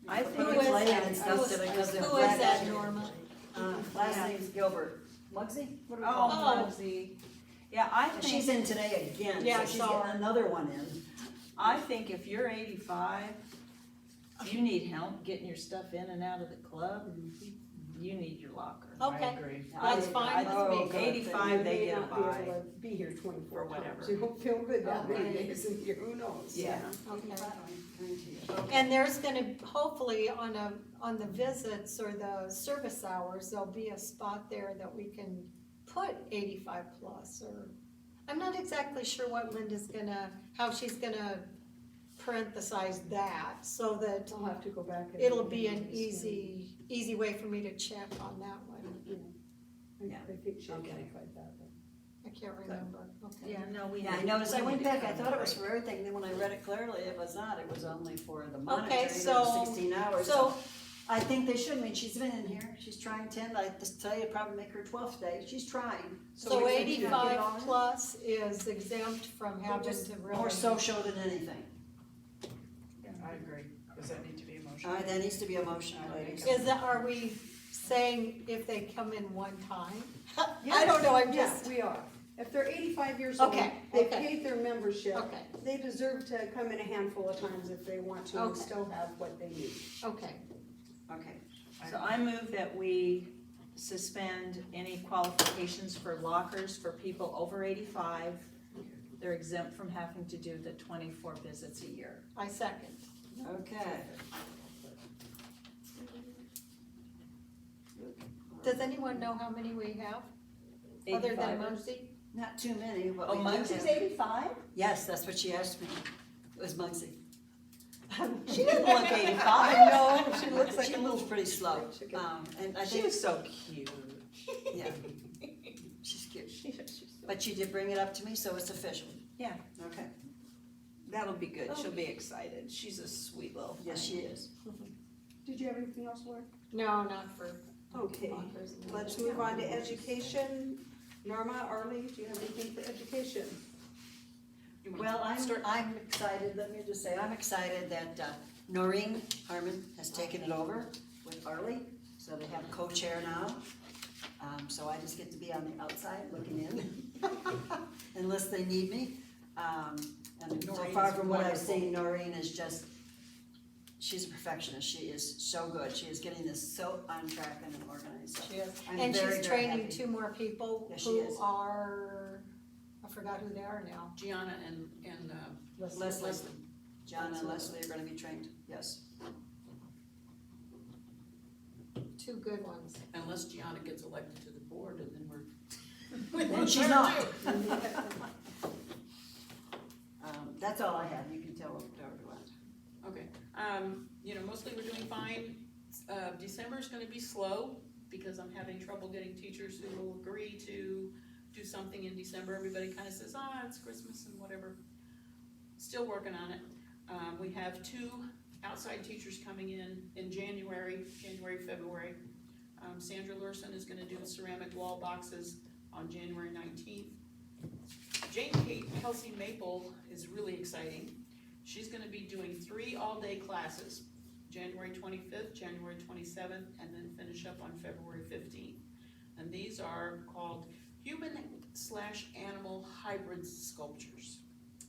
[SPEAKER 8] I
[SPEAKER 7] Put
[SPEAKER 8] think
[SPEAKER 7] it
[SPEAKER 3] Who is
[SPEAKER 7] away
[SPEAKER 3] that?
[SPEAKER 7] and stuff
[SPEAKER 3] Who
[SPEAKER 7] to
[SPEAKER 3] is-
[SPEAKER 7] because they're
[SPEAKER 3] Who is
[SPEAKER 7] flat
[SPEAKER 3] that,
[SPEAKER 7] out.
[SPEAKER 3] Norma?
[SPEAKER 7] Last
[SPEAKER 8] Yeah.
[SPEAKER 7] name's Gilbert. Mugsy? What do we call her?
[SPEAKER 8] Oh, Muggsy. Yeah, I
[SPEAKER 7] And she's
[SPEAKER 8] think,
[SPEAKER 7] in today again,
[SPEAKER 3] Yeah,
[SPEAKER 7] so
[SPEAKER 3] I
[SPEAKER 7] she's
[SPEAKER 3] saw
[SPEAKER 7] getting
[SPEAKER 3] her.
[SPEAKER 7] another one in.
[SPEAKER 8] I think if you're 85, you need help getting your stuff in and out of the club, you need your locker.
[SPEAKER 3] Okay,
[SPEAKER 8] agree.
[SPEAKER 3] that's fine with me.
[SPEAKER 8] 85, they
[SPEAKER 1] may
[SPEAKER 8] get a
[SPEAKER 1] not be able
[SPEAKER 8] buy.
[SPEAKER 1] to be here 24
[SPEAKER 8] Or whatever.
[SPEAKER 1] times. You don't feel good that many
[SPEAKER 3] Okay.
[SPEAKER 1] days in here, who knows?
[SPEAKER 8] Yeah.
[SPEAKER 3] Okay.
[SPEAKER 7] Guarantee you.
[SPEAKER 3] And there's gonna, hopefully on the visits or the service hours, there'll be a spot there that we can put 85 plus, or, I'm not exactly sure what Linda's how she's gonna parenthesize that, so that
[SPEAKER 1] I'll have to go back. and-
[SPEAKER 3] it'll be an easy way for me to check on that one.
[SPEAKER 1] I think she
[SPEAKER 7] Okay.
[SPEAKER 1] identified that.
[SPEAKER 3] I can't remember, okay.
[SPEAKER 8] Yeah, no, we.
[SPEAKER 7] Yeah, I noticed, I went back, I thought it was for everything, then when I read it clearly, it was not, it was only for the monitoring of
[SPEAKER 3] so-
[SPEAKER 7] 16 hours.
[SPEAKER 3] So,
[SPEAKER 7] I think they should, I mean, she's been in here, she's trying 10, I just tell you, probably make her 12th day, she's trying.
[SPEAKER 3] so
[SPEAKER 7] we think she can get
[SPEAKER 3] 85
[SPEAKER 7] on it.
[SPEAKER 3] plus is exempt from having
[SPEAKER 7] Just
[SPEAKER 3] to really.
[SPEAKER 7] More social than anything.
[SPEAKER 4] I agree. Does that need to be a motion?
[SPEAKER 7] All right, that needs to be a motion, ladies.
[SPEAKER 3] Are we saying if they come in one time? I don't know, I'm
[SPEAKER 1] Yes,
[SPEAKER 3] just,
[SPEAKER 1] we are. If they're 85 years old,
[SPEAKER 3] Okay,
[SPEAKER 1] they
[SPEAKER 3] okay.
[SPEAKER 1] paid their membership.
[SPEAKER 3] okay,
[SPEAKER 1] They deserve to come in a handful of times if they want to and
[SPEAKER 3] Okay.
[SPEAKER 1] still have what they need.
[SPEAKER 3] okay.
[SPEAKER 7] Okay,
[SPEAKER 8] So I move that we suspend any qualifications for lockers for people over 85. They're exempt from having to do the 24 visits a year.
[SPEAKER 3] I second.
[SPEAKER 7] okay.
[SPEAKER 3] Does anyone know how many we have, other than
[SPEAKER 8] 85.
[SPEAKER 3] Muncie?
[SPEAKER 7] Not too many, but
[SPEAKER 8] Oh,
[SPEAKER 7] we do
[SPEAKER 8] Muggsy's
[SPEAKER 7] have-
[SPEAKER 8] 85?
[SPEAKER 7] Yes, that's what she asked me, it was Muggsy. She doesn't look 85.
[SPEAKER 1] I know, she looks like
[SPEAKER 7] She
[SPEAKER 1] a
[SPEAKER 7] moves
[SPEAKER 1] little
[SPEAKER 7] pretty slow.
[SPEAKER 1] chicken.
[SPEAKER 7] And I
[SPEAKER 8] She
[SPEAKER 7] think,
[SPEAKER 8] is so cute.
[SPEAKER 7] yeah, she's cute. But she did bring it up to me, so it's official.
[SPEAKER 8] Yeah,
[SPEAKER 7] Okay.
[SPEAKER 8] that'll be good. She'll be excited. She's a sweet little thing.
[SPEAKER 7] Yes, she is.
[SPEAKER 1] Did you have anything else, Laura?
[SPEAKER 3] No, not for
[SPEAKER 1] Okay,
[SPEAKER 3] lockers. and
[SPEAKER 1] let's
[SPEAKER 3] everything.
[SPEAKER 1] move on to education. Norma, Arlie, do you have anything for education?
[SPEAKER 2] You wanna
[SPEAKER 7] Well,
[SPEAKER 2] start?
[SPEAKER 7] I'm excited, let me just say, I'm excited that Noreen Harmon has taken it over with Arlie, so they have a co-chair now. So I just get to be on the outside looking in, unless they need me. And so
[SPEAKER 2] Noreen
[SPEAKER 7] far
[SPEAKER 2] is
[SPEAKER 7] from what I've
[SPEAKER 2] wonderful.
[SPEAKER 7] seen, Noreen is just, she's a perfectionist, she is so good, she is getting this so on track and organized, so.
[SPEAKER 3] She is.
[SPEAKER 7] I'm
[SPEAKER 3] And
[SPEAKER 7] very,
[SPEAKER 3] she's
[SPEAKER 7] very
[SPEAKER 3] training
[SPEAKER 7] happy.
[SPEAKER 3] 2 more people
[SPEAKER 7] Yes, she
[SPEAKER 3] who
[SPEAKER 7] is.
[SPEAKER 3] are, I forgot who they are now.
[SPEAKER 2] Gianna and
[SPEAKER 7] Leslie, John and Leslie are gonna be trained, yes.
[SPEAKER 3] 2 good ones.
[SPEAKER 2] unless Gianna gets elected to the board, and then we're.
[SPEAKER 7] Then she's not. That's all I have, you can tell whatever you want.
[SPEAKER 2] Okay, mostly we're doing fine. December's gonna be slow, because I'm having trouble getting teachers who will agree to do something in December. Everybody kinda says, it's Christmas and whatever. Still working on it. We have 2 outside teachers coming in January, February. Sandra Lurson is gonna do ceramic wall boxes on January 19th. Jane Kelsey Maple is really exciting. She's gonna be doing 3 all-day classes, January 25th, January 27th, and then finish up on February 15th. And these are called human/animal hybrid sculptures.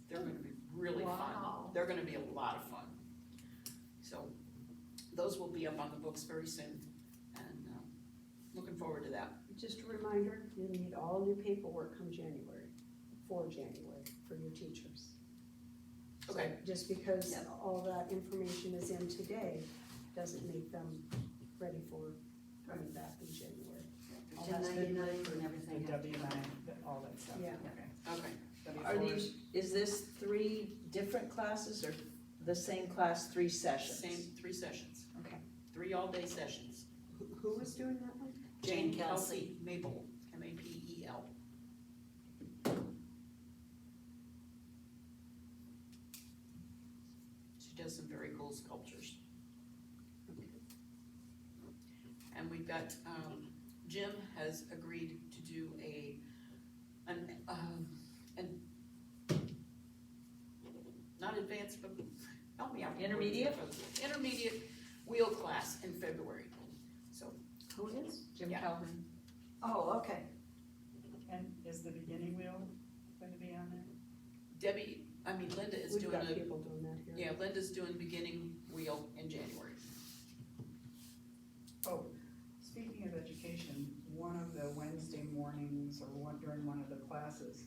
[SPEAKER 2] They're gonna be really fun.
[SPEAKER 3] Wow.
[SPEAKER 2] They're gonna be a lot of fun. So, those will be up on the books very soon, and looking forward to that.
[SPEAKER 1] Just a reminder, you need all new paperwork come January, for your teachers. So
[SPEAKER 2] Okay.
[SPEAKER 1] just because
[SPEAKER 7] Yeah.
[SPEAKER 1] all that information is in today, doesn't make them ready for coming back in January. All that's been-
[SPEAKER 7] 1099 and everything.
[SPEAKER 5] The W9, all that stuff.
[SPEAKER 1] Yeah.
[SPEAKER 5] Okay.
[SPEAKER 2] Okay.
[SPEAKER 8] Are
[SPEAKER 5] W4s.
[SPEAKER 8] these, is this 3 different classes or the same class, 3 sessions?
[SPEAKER 2] Same 3 sessions.
[SPEAKER 8] Okay.
[SPEAKER 2] 3 all-day sessions.
[SPEAKER 1] Who was doing that one?
[SPEAKER 7] Jane
[SPEAKER 2] Jane
[SPEAKER 7] Kelsey.
[SPEAKER 2] Kelsey Maple, Mapel. She does some very cool sculptures. And we've got, Jim has agreed to do not advanced, but help me out.
[SPEAKER 8] Intermediate?
[SPEAKER 2] Intermediate wheel class in February, so.
[SPEAKER 1] Who is?
[SPEAKER 3] Jim
[SPEAKER 2] Yeah.
[SPEAKER 3] Calvin.
[SPEAKER 7] Oh, okay.
[SPEAKER 5] And is the beginning wheel going to be on there?
[SPEAKER 2] Linda is
[SPEAKER 1] We've
[SPEAKER 2] doing
[SPEAKER 1] got
[SPEAKER 2] a,
[SPEAKER 1] people doing that here.
[SPEAKER 2] yeah, Linda's doing beginning wheel in January.
[SPEAKER 5] Oh, speaking of education, one of the Wednesday mornings or during one of the classes,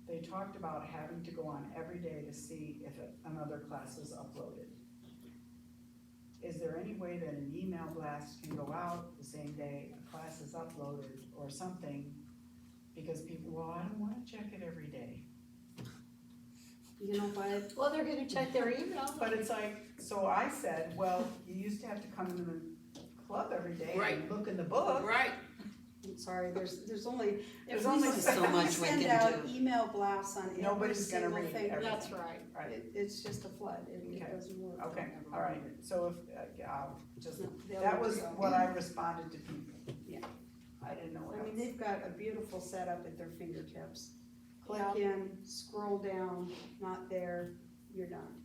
[SPEAKER 5] they talked about having to go on every day to see if another class is uploaded. Is there any way that an email blast can go out the same day a class is uploaded or something? Because people, I don't wanna check it every day.
[SPEAKER 1] You know what?
[SPEAKER 3] Well, they're gonna check their email.
[SPEAKER 5] But it's like, so I said, well, you used to have to come into the club every day and
[SPEAKER 2] Right.
[SPEAKER 5] look in the book.
[SPEAKER 2] Right,
[SPEAKER 1] I'm sorry, there's only
[SPEAKER 5] There's
[SPEAKER 1] we
[SPEAKER 5] only
[SPEAKER 1] send-
[SPEAKER 7] so much we
[SPEAKER 1] send
[SPEAKER 7] can
[SPEAKER 1] out
[SPEAKER 7] do.
[SPEAKER 1] email blasts on every
[SPEAKER 5] Nobody's gonna
[SPEAKER 1] single
[SPEAKER 5] read
[SPEAKER 1] thing.
[SPEAKER 5] everything.
[SPEAKER 3] That's right.
[SPEAKER 5] Right,
[SPEAKER 1] It's just a flood, it
[SPEAKER 5] Okay.
[SPEAKER 1] doesn't work.
[SPEAKER 5] okay, all right, so if, I'll just,
[SPEAKER 1] They'll
[SPEAKER 5] that was
[SPEAKER 1] let you know.
[SPEAKER 5] what I responded to people.
[SPEAKER 1] Yeah.
[SPEAKER 5] I didn't know what
[SPEAKER 1] I mean,
[SPEAKER 5] else.
[SPEAKER 1] they've got a beautiful setup at their fingertips. Click in, scroll down, not there, you're done.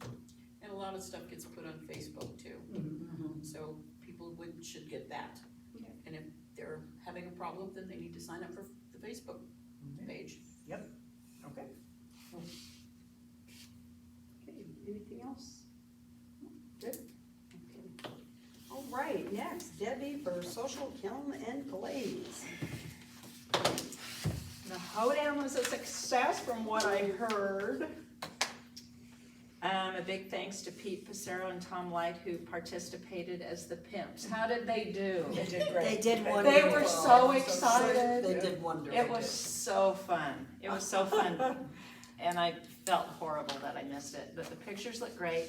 [SPEAKER 2] and a lot of stuff gets put on Facebook too,
[SPEAKER 7] Mhm.
[SPEAKER 2] so people should get that.
[SPEAKER 1] Okay.
[SPEAKER 2] And if they're having a problem, then they need to sign up for the Facebook page.
[SPEAKER 5] Okay.
[SPEAKER 1] Okay, anything else? Good? Okay. All right, next, Debbie for social kiln and glaze.
[SPEAKER 8] The hoedown was a success from what I heard. A big thanks to Pete Passero and Tom Light who participated as the pimps. How did they do?
[SPEAKER 5] They did
[SPEAKER 7] They
[SPEAKER 5] great.
[SPEAKER 7] did
[SPEAKER 8] They
[SPEAKER 7] wonderful.
[SPEAKER 8] were so excited.
[SPEAKER 7] They did wonderful.
[SPEAKER 8] It was so fun. It was so fun. And I felt horrible that I missed it, but the pictures look great.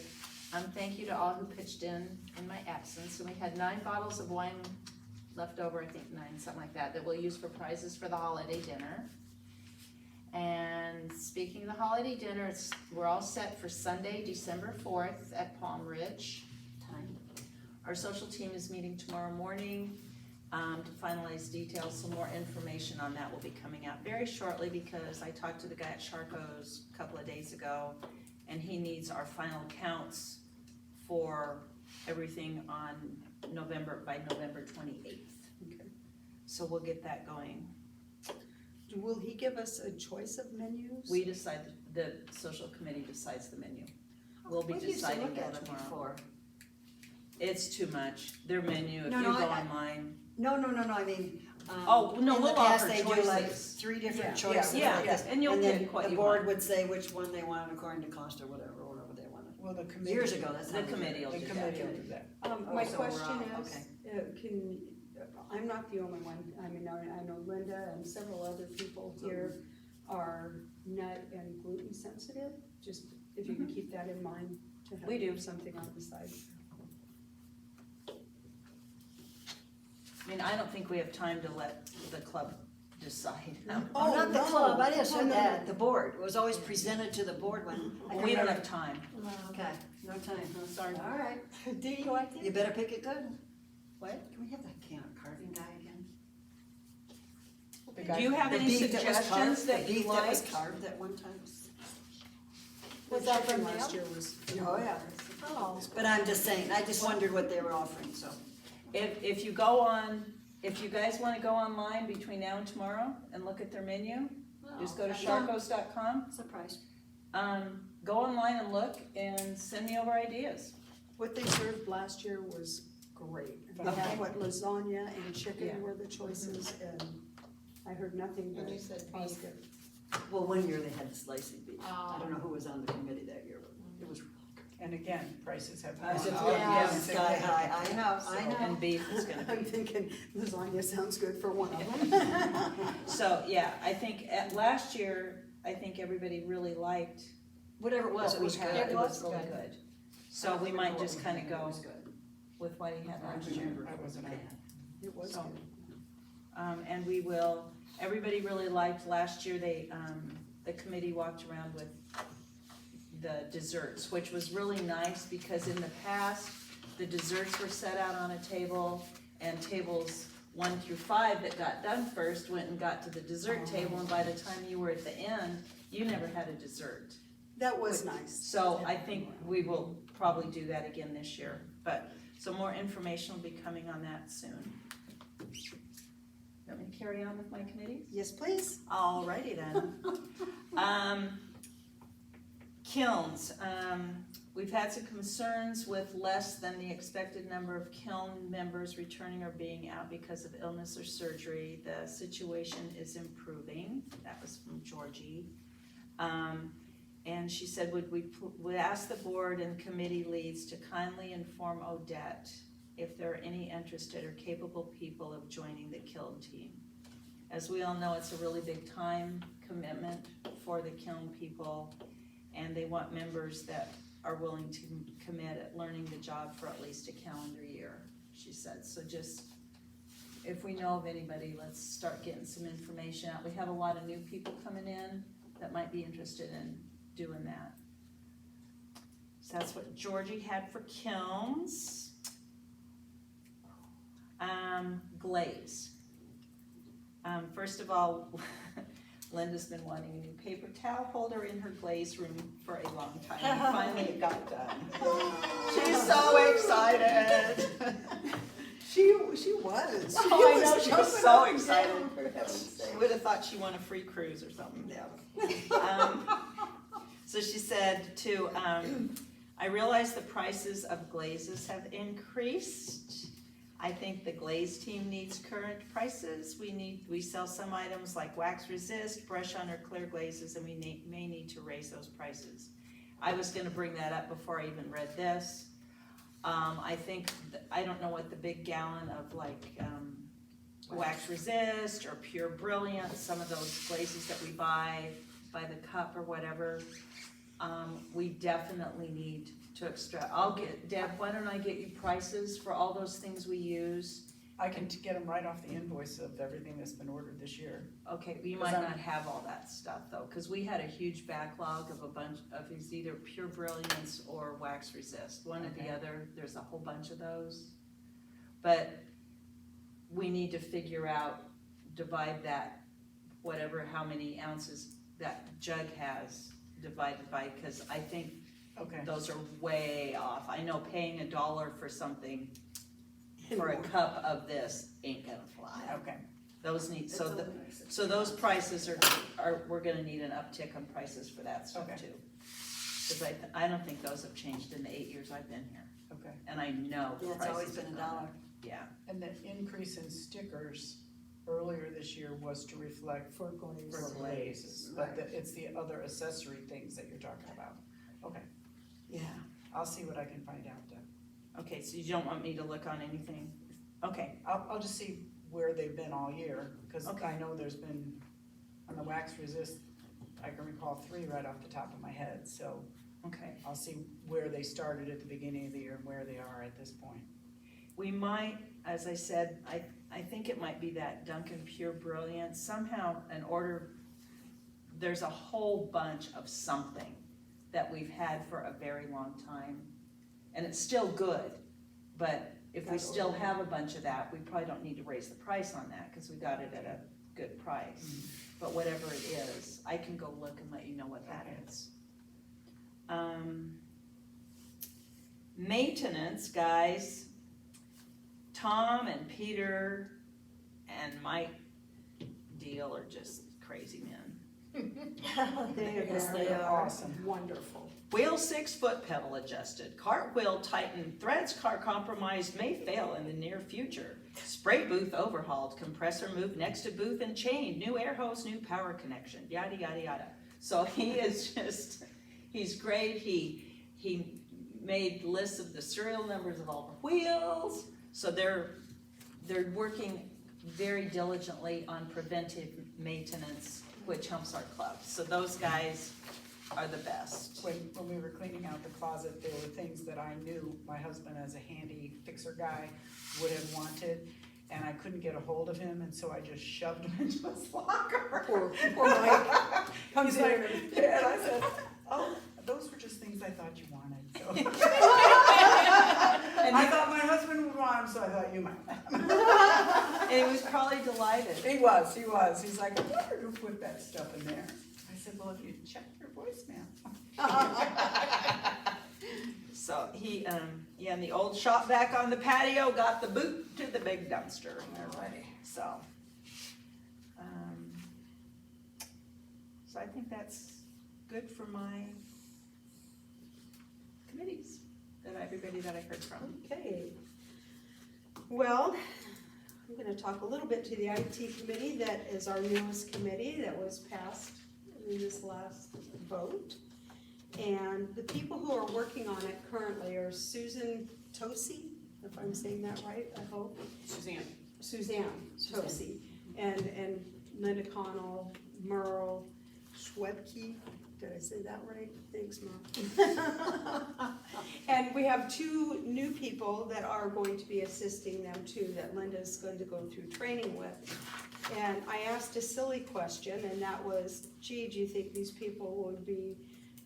[SPEAKER 8] Thank you to all who pitched in my absence, and we had 9 bottles of wine left over, I think 9, something like that, that we'll use for prizes for the holiday dinner. And speaking of the holiday dinner, we're all set for Sunday, December 4th at Palm Ridge.
[SPEAKER 7] Time.
[SPEAKER 8] Our social team is meeting tomorrow morning to finalize details. Some more information on that will be coming out very shortly, because I talked to the guy at Sharko's a couple of days ago, and he needs our final counts for everything on by November 28th.
[SPEAKER 1] Okay.
[SPEAKER 8] So we'll get that going.
[SPEAKER 1] Will he give us a choice of menus?
[SPEAKER 8] We decide, the social committee decides the menu. We'll be
[SPEAKER 7] We used to
[SPEAKER 8] deciding
[SPEAKER 7] look at
[SPEAKER 8] that
[SPEAKER 7] it
[SPEAKER 8] tomorrow.
[SPEAKER 7] before.
[SPEAKER 8] It's too much, their menu, if
[SPEAKER 7] No,
[SPEAKER 8] you
[SPEAKER 7] no,
[SPEAKER 8] go
[SPEAKER 7] I-
[SPEAKER 8] online.
[SPEAKER 7] No, I mean,
[SPEAKER 8] Oh, no,
[SPEAKER 7] in the
[SPEAKER 8] we'll
[SPEAKER 7] past,
[SPEAKER 8] offer
[SPEAKER 7] they do like
[SPEAKER 8] choices.
[SPEAKER 7] 3 different
[SPEAKER 1] Yeah.
[SPEAKER 7] choices.
[SPEAKER 8] Yeah,
[SPEAKER 7] like
[SPEAKER 8] yeah,
[SPEAKER 7] this,
[SPEAKER 8] and you'll
[SPEAKER 7] then
[SPEAKER 8] pick what
[SPEAKER 7] the
[SPEAKER 8] you
[SPEAKER 7] board
[SPEAKER 8] want.
[SPEAKER 7] would say which one they want according to cost or whatever they wanted.
[SPEAKER 5] Well, the committee.
[SPEAKER 7] Years ago, that's how.
[SPEAKER 8] The committee will
[SPEAKER 5] The
[SPEAKER 8] do that.
[SPEAKER 5] committee will do that.
[SPEAKER 1] My
[SPEAKER 7] so we're
[SPEAKER 1] question
[SPEAKER 7] all-
[SPEAKER 1] is, I'm not the only one, I mean, I know Linda and several other people here are nut and gluten sensitive, just if you can keep that in mind to have.
[SPEAKER 8] We do.
[SPEAKER 1] Something on the side.
[SPEAKER 8] I mean, I don't think we have time to let the club decide.
[SPEAKER 7] Oh, not the
[SPEAKER 1] no.
[SPEAKER 7] club, I didn't
[SPEAKER 1] No,
[SPEAKER 7] say
[SPEAKER 1] no,
[SPEAKER 7] that,
[SPEAKER 1] no.
[SPEAKER 7] the board, it was always presented to the board when.
[SPEAKER 8] We don't have time.
[SPEAKER 7] Okay, no time, huh?
[SPEAKER 8] Sorry.
[SPEAKER 7] All right,
[SPEAKER 1] Do you like
[SPEAKER 7] you better pick it good.
[SPEAKER 8] What?
[SPEAKER 7] Can we have that can of carving guy again?
[SPEAKER 5] The guy-
[SPEAKER 8] Do you have
[SPEAKER 7] The
[SPEAKER 8] any
[SPEAKER 7] beef that was
[SPEAKER 8] suggestions
[SPEAKER 7] carved-
[SPEAKER 8] that
[SPEAKER 7] the
[SPEAKER 8] you
[SPEAKER 7] beef that was
[SPEAKER 8] like?
[SPEAKER 7] carved at one time.
[SPEAKER 1] Was that from last year was?
[SPEAKER 7] Oh, yeah,
[SPEAKER 3] Oh,
[SPEAKER 7] but I'm just saying, I just wondered what they were offering, so.
[SPEAKER 8] If you go on, if you guys wanna go online between now and tomorrow and look at their menu, just go to sharkos.com.
[SPEAKER 7] Surprise.
[SPEAKER 8] Go online and look and send me over ideas.
[SPEAKER 1] What they served last year was great. They
[SPEAKER 8] Okay.
[SPEAKER 1] had what lasagna and
[SPEAKER 8] Yeah.
[SPEAKER 1] chicken were the choices, and I heard nothing but
[SPEAKER 2] And you said beef.
[SPEAKER 1] positive.
[SPEAKER 7] Well, one year they had slicing beef. I don't know
[SPEAKER 3] Oh.
[SPEAKER 7] who was on the committee that year, but it was.
[SPEAKER 5] And again, prices have.
[SPEAKER 7] I said,
[SPEAKER 5] gone up
[SPEAKER 7] yeah,
[SPEAKER 5] again
[SPEAKER 7] sky high, I know, I know.
[SPEAKER 8] And beef is gonna
[SPEAKER 1] I'm
[SPEAKER 8] be.
[SPEAKER 1] thinking lasagna sounds good for one of them.
[SPEAKER 8] So, yeah, I think last year, I think everybody really liked
[SPEAKER 7] Whatever it was,
[SPEAKER 8] what
[SPEAKER 7] it
[SPEAKER 8] we
[SPEAKER 7] was good.
[SPEAKER 8] had. It was
[SPEAKER 7] good.
[SPEAKER 8] really good. So we might just kinda
[SPEAKER 7] It
[SPEAKER 8] go
[SPEAKER 7] was good.
[SPEAKER 8] with what he had
[SPEAKER 7] I
[SPEAKER 8] last year.
[SPEAKER 7] remember
[SPEAKER 5] I
[SPEAKER 7] it was
[SPEAKER 5] wasn't
[SPEAKER 7] bad.
[SPEAKER 1] It was
[SPEAKER 8] So-
[SPEAKER 1] good.
[SPEAKER 8] And we will, everybody really liked, last year the committee walked around with the desserts, which was really nice, because in the past, the desserts were set out on a table, and tables 1 through 5 that got done first went and got to the dessert table, and by the time you were at the end, you never had a dessert.
[SPEAKER 1] That was nice.
[SPEAKER 8] So I think we will probably do that again this year, but, so more information will be coming on that soon. Want me to carry on with my committees?
[SPEAKER 1] Yes, please.
[SPEAKER 8] Alrighty then. Kilns, we've had some concerns with less than the expected number of kiln members returning or being out because of illness or surgery. The situation is improving. That was from Georgie. And she said, would ask the board and committee leads to kindly inform Odette if there are any interested or capable people of joining the kiln team. As we all know, it's a really big time commitment for the kiln people, and they want members that are willing to commit at learning the job for at least a calendar year, she said. So just, if we know of anybody, let's start getting some information out. We have a lot of new people coming in that might be interested in doing that. So that's what Georgie had for kilns. Glaze. First of all, Linda's been wanting a new paper towel holder in her glaze room for a long time, and finally it got done. She's so excited.
[SPEAKER 1] She was.
[SPEAKER 8] Oh, I know, she was so excited. I would have thought she won a free cruise or something. So she said too, I realize the prices of glazes have increased. I think the glaze team needs current prices. We sell some items like wax resist, brush on or clear glazes, and we may need to raise those prices. I was gonna bring that up before I even read this. I think, I don't know what the big gallon of like, wax resist or pure brilliant, some of those glazes that we buy by the cup or whatever. we definitely need to extract, Deb, why don't I get you prices for all those things we use?
[SPEAKER 5] I can get them right off the invoice of everything that's been ordered this year.
[SPEAKER 8] Okay, you
[SPEAKER 5] 'Cause
[SPEAKER 8] might
[SPEAKER 5] I'm-
[SPEAKER 8] not have all that stuff though, cause we had a huge backlog of a bunch of these, either Pure Brilliance or Wax Resist, one or the
[SPEAKER 5] Okay.
[SPEAKER 8] other, there's a whole bunch of those. But we need to figure out, divide that, whatever, how many ounces that jug has divided by, cause I think
[SPEAKER 5] Okay.
[SPEAKER 8] those are way off. I know paying $1 for something, for a cup of this ain't gonna fly.
[SPEAKER 5] Okay.
[SPEAKER 8] Those need,
[SPEAKER 7] It's
[SPEAKER 8] so
[SPEAKER 7] only
[SPEAKER 8] the,
[SPEAKER 7] like 6
[SPEAKER 8] so those
[SPEAKER 7] pounds.
[SPEAKER 8] prices we're gonna need an uptick on prices for that stuff
[SPEAKER 5] Okay.
[SPEAKER 8] too. Cause I don't think those have changed in the 8 years I've been here,
[SPEAKER 5] Okay.
[SPEAKER 8] and I know
[SPEAKER 7] Yeah,
[SPEAKER 8] prices
[SPEAKER 7] it's always been
[SPEAKER 8] have
[SPEAKER 7] $1.
[SPEAKER 8] gone up. Yeah,
[SPEAKER 5] And the increase in stickers earlier this year was to reflect
[SPEAKER 1] For glaze.
[SPEAKER 5] for glazes, but it's the other accessory things that you're talking about. Okay,
[SPEAKER 8] yeah.
[SPEAKER 5] I'll see what I can find out then.
[SPEAKER 8] Okay, so you don't want me to look on anything? Okay,
[SPEAKER 5] I'll just see where they've been all year, cause
[SPEAKER 8] Okay.
[SPEAKER 5] I know there's been, on the wax resist, I can recall 3 right off the top of my head, so
[SPEAKER 8] okay.
[SPEAKER 5] I'll see where they started at the beginning of the year and where they are at this point.
[SPEAKER 8] We might, as I said, I think it might be that Dunkin' Pure Brilliance, somehow an order, there's a whole bunch of something that we've had for a very long time, and it's still good, but if we still have a bunch of that, we probably don't need to raise the price on that, cause we got it at a good price. But whatever it is, I can go look and let you know what that
[SPEAKER 5] Okay.
[SPEAKER 8] is. Maintenance, guys. Tom and Peter and Mike Deal are just crazy men.
[SPEAKER 1] They
[SPEAKER 5] are
[SPEAKER 1] are
[SPEAKER 5] awesome.
[SPEAKER 1] wonderful.
[SPEAKER 8] Wheel 6 foot pedal adjusted, cartwheel tightened, threads car compromised, may fail in the near future. Spray booth overhauled, compressor moved next to booth and chain, new air hose, new power connection, yada, yada, yada. So he is just, he's great. He made lists of the serial numbers of all the wheels. So they're working very diligently on preventive maintenance, which helps our club. So those guys are the best.
[SPEAKER 5] When we were cleaning out the closet, there were things that I knew my husband, as a handy fixer guy, would have wanted, and I couldn't get a hold of him, and so I just shoved him into his locker.
[SPEAKER 1] Poor Mike. Comes
[SPEAKER 5] He's like,
[SPEAKER 1] in.
[SPEAKER 5] yeah, and I said, oh, those were just things I thought you wanted, so. I thought my husband would want them, so I thought you might.
[SPEAKER 8] And he was probably delighted.
[SPEAKER 5] He was. He's like, I wonder who put that stuff in there. I said, well, if you check your voicemail.
[SPEAKER 8] So he, yeah, and the old shop back on the patio got the boot to the big dumpster and they're ready, so. So I think that's good for my committees, everybody that I heard from.
[SPEAKER 1] Okay. Well, I'm gonna talk a little bit to the IT committee. That is our newest committee that was passed in this last vote. And the people who are working on it currently are Susan Tosi, if I'm saying that right, I hope. Suzanne Tosi, and Linda Connell, Merle Schwebke. Did I say that right? Thanks, Merle. And we have 2 new people that are going to be assisting them too, that Linda's going to go through training with. And I asked a silly question, and that was, gee, do you think these people would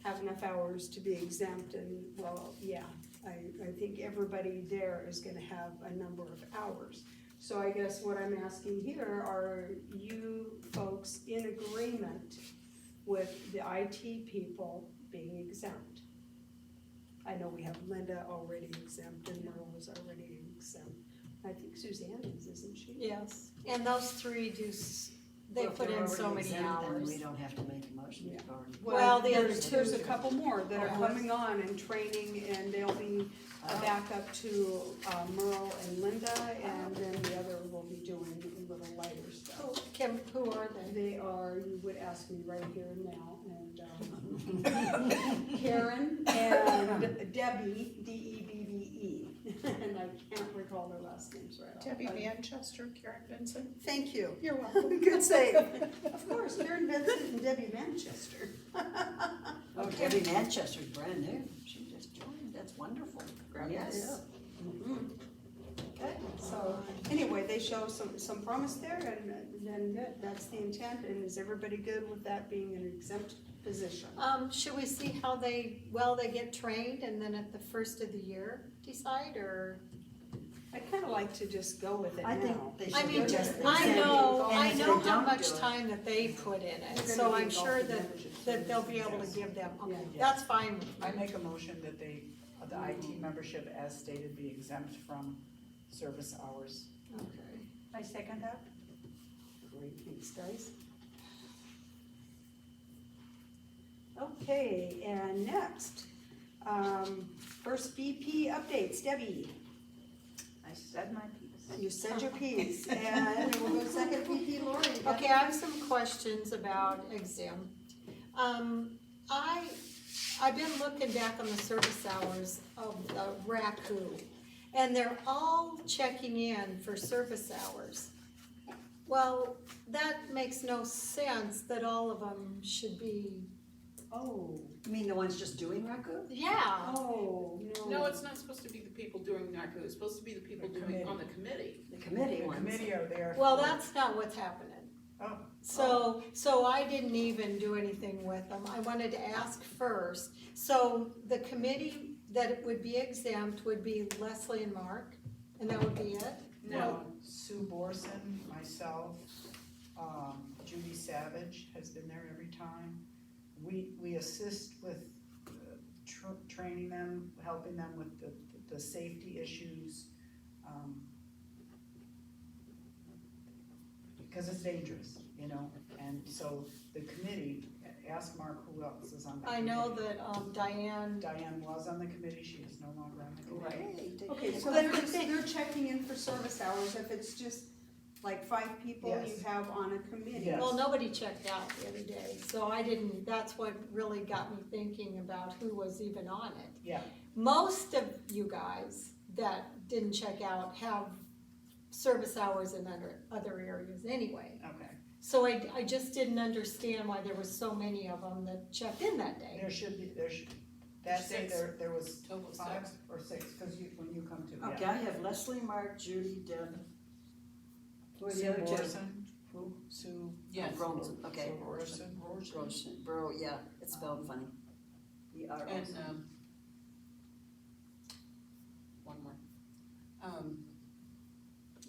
[SPEAKER 1] have enough hours to be exempt? And well, yeah, I think everybody there is gonna have a number of hours. So I guess what I'm asking here, are you folks in agreement with the IT people being exempt? I know we have Linda already exempt and Merle is already exempt. I think Suzanne is, isn't she?
[SPEAKER 3] Yes, and those 3 they put in so many hours.
[SPEAKER 7] We don't have to make a motion.
[SPEAKER 1] Yeah.
[SPEAKER 7] We've already-
[SPEAKER 3] Well, the other
[SPEAKER 1] there's
[SPEAKER 3] 2
[SPEAKER 1] a couple more that are
[SPEAKER 3] Oh,
[SPEAKER 1] coming on and training, and they'll be a backup to Merle and Linda, and then the other will be doing a little lighter stuff.
[SPEAKER 3] Kim, who are they?
[SPEAKER 1] They are, you would ask me right here and now, and Karen and Debbie, D-E-B-B-E, and I can't recall their last names right off.
[SPEAKER 9] Debbie Manchester, Karen Vincent.
[SPEAKER 1] Thank you.
[SPEAKER 9] You're welcome.
[SPEAKER 1] Good save. Of course, Karen Vincent and Debbie Manchester.
[SPEAKER 7] Okay, Debbie Manchester's brand new, she just joined, that's wonderful.
[SPEAKER 1] Yes.
[SPEAKER 7] Yeah.
[SPEAKER 1] Okay, so, anyway, they show some promise there, and then that's the intent, and is everybody good with that being an exempt position?
[SPEAKER 3] Should we see how they get trained and then at the first of the year decide, or?
[SPEAKER 1] I'd kinda like to just go with it now.
[SPEAKER 7] I think they should.
[SPEAKER 3] I mean,
[SPEAKER 7] go
[SPEAKER 3] just,
[SPEAKER 7] with it.
[SPEAKER 3] I
[SPEAKER 7] And
[SPEAKER 3] know
[SPEAKER 7] if they
[SPEAKER 3] how
[SPEAKER 7] don't
[SPEAKER 3] much
[SPEAKER 7] do it-
[SPEAKER 3] time that they put in it,
[SPEAKER 1] They're
[SPEAKER 3] so
[SPEAKER 1] gonna be
[SPEAKER 3] I'm
[SPEAKER 1] involved
[SPEAKER 3] sure
[SPEAKER 1] in
[SPEAKER 3] that,
[SPEAKER 1] membership
[SPEAKER 3] that they'll be
[SPEAKER 1] services.
[SPEAKER 3] able to give them, okay,
[SPEAKER 1] Yeah.
[SPEAKER 3] that's fine with
[SPEAKER 10] I
[SPEAKER 3] me.
[SPEAKER 10] make a motion that the IT membership as stated be exempt from service hours.
[SPEAKER 3] Okay.
[SPEAKER 4] I second that.
[SPEAKER 1] Great, thanks, guys. Okay, and next, first VP updates, Debbie,
[SPEAKER 4] I said my piece.
[SPEAKER 1] you said your piece, and we'll go second VP, Lori.
[SPEAKER 3] Okay, I have some questions about exempt. I've been looking back on the service hours of the RACU, and they're all checking in for service hours. Well, that makes no sense that all of them should be,
[SPEAKER 1] Oh,
[SPEAKER 7] You mean the ones just doing Raku?
[SPEAKER 3] yeah.
[SPEAKER 1] oh, no.
[SPEAKER 2] No, it's not supposed to be the people doing NACO, it's supposed to be the people
[SPEAKER 10] The
[SPEAKER 2] doing
[SPEAKER 10] committee.
[SPEAKER 2] on the committee.
[SPEAKER 7] The committee
[SPEAKER 10] The
[SPEAKER 7] ones?
[SPEAKER 10] committee are there.
[SPEAKER 3] Well,
[SPEAKER 10] for-
[SPEAKER 3] that's not what's happening.
[SPEAKER 10] Oh.
[SPEAKER 3] So I didn't even do anything with them, I wanted to ask first. So the committee that it would be exempt would be Leslie and Mark, and that would be it?
[SPEAKER 2] No,
[SPEAKER 10] Sue Borson, myself, Judy Savage has been there every time. We assist with training them, helping them with the safety issues. Because it's dangerous, you know, and so the committee, ask Mark who else is on the
[SPEAKER 3] I
[SPEAKER 10] committee.
[SPEAKER 3] know that Diane,
[SPEAKER 10] Diane was on the committee, she is no longer on the committee.
[SPEAKER 7] Great.
[SPEAKER 1] Okay, so
[SPEAKER 3] But
[SPEAKER 1] they're checking in for service hours, if it's just like 5 people you
[SPEAKER 10] Yes.
[SPEAKER 1] have on a committee.
[SPEAKER 10] Yes.
[SPEAKER 3] well, nobody checked out the other day, so I didn't, that's what really got me thinking about who was even on it.
[SPEAKER 10] Yeah.
[SPEAKER 3] Most of you guys that didn't check out have service hours in other areas anyway.
[SPEAKER 10] Okay,
[SPEAKER 3] So I just didn't understand why there was so many of them that checked in that day.
[SPEAKER 10] there should, that day
[SPEAKER 2] Six.
[SPEAKER 10] there was
[SPEAKER 2] total of
[SPEAKER 10] 5
[SPEAKER 2] six.
[SPEAKER 10] or 6, because when you come to,
[SPEAKER 7] Okay,
[SPEAKER 10] yeah.
[SPEAKER 7] I have Leslie, Mark, Judy, Deb. Who are the
[SPEAKER 10] Sue
[SPEAKER 7] other two?
[SPEAKER 10] Borson, who, Sue?
[SPEAKER 2] Yes.
[SPEAKER 7] Bronson, okay.
[SPEAKER 10] Sue Borson.
[SPEAKER 7] Rosen, Bro, yeah, it's spelled funny.
[SPEAKER 2] And, one more.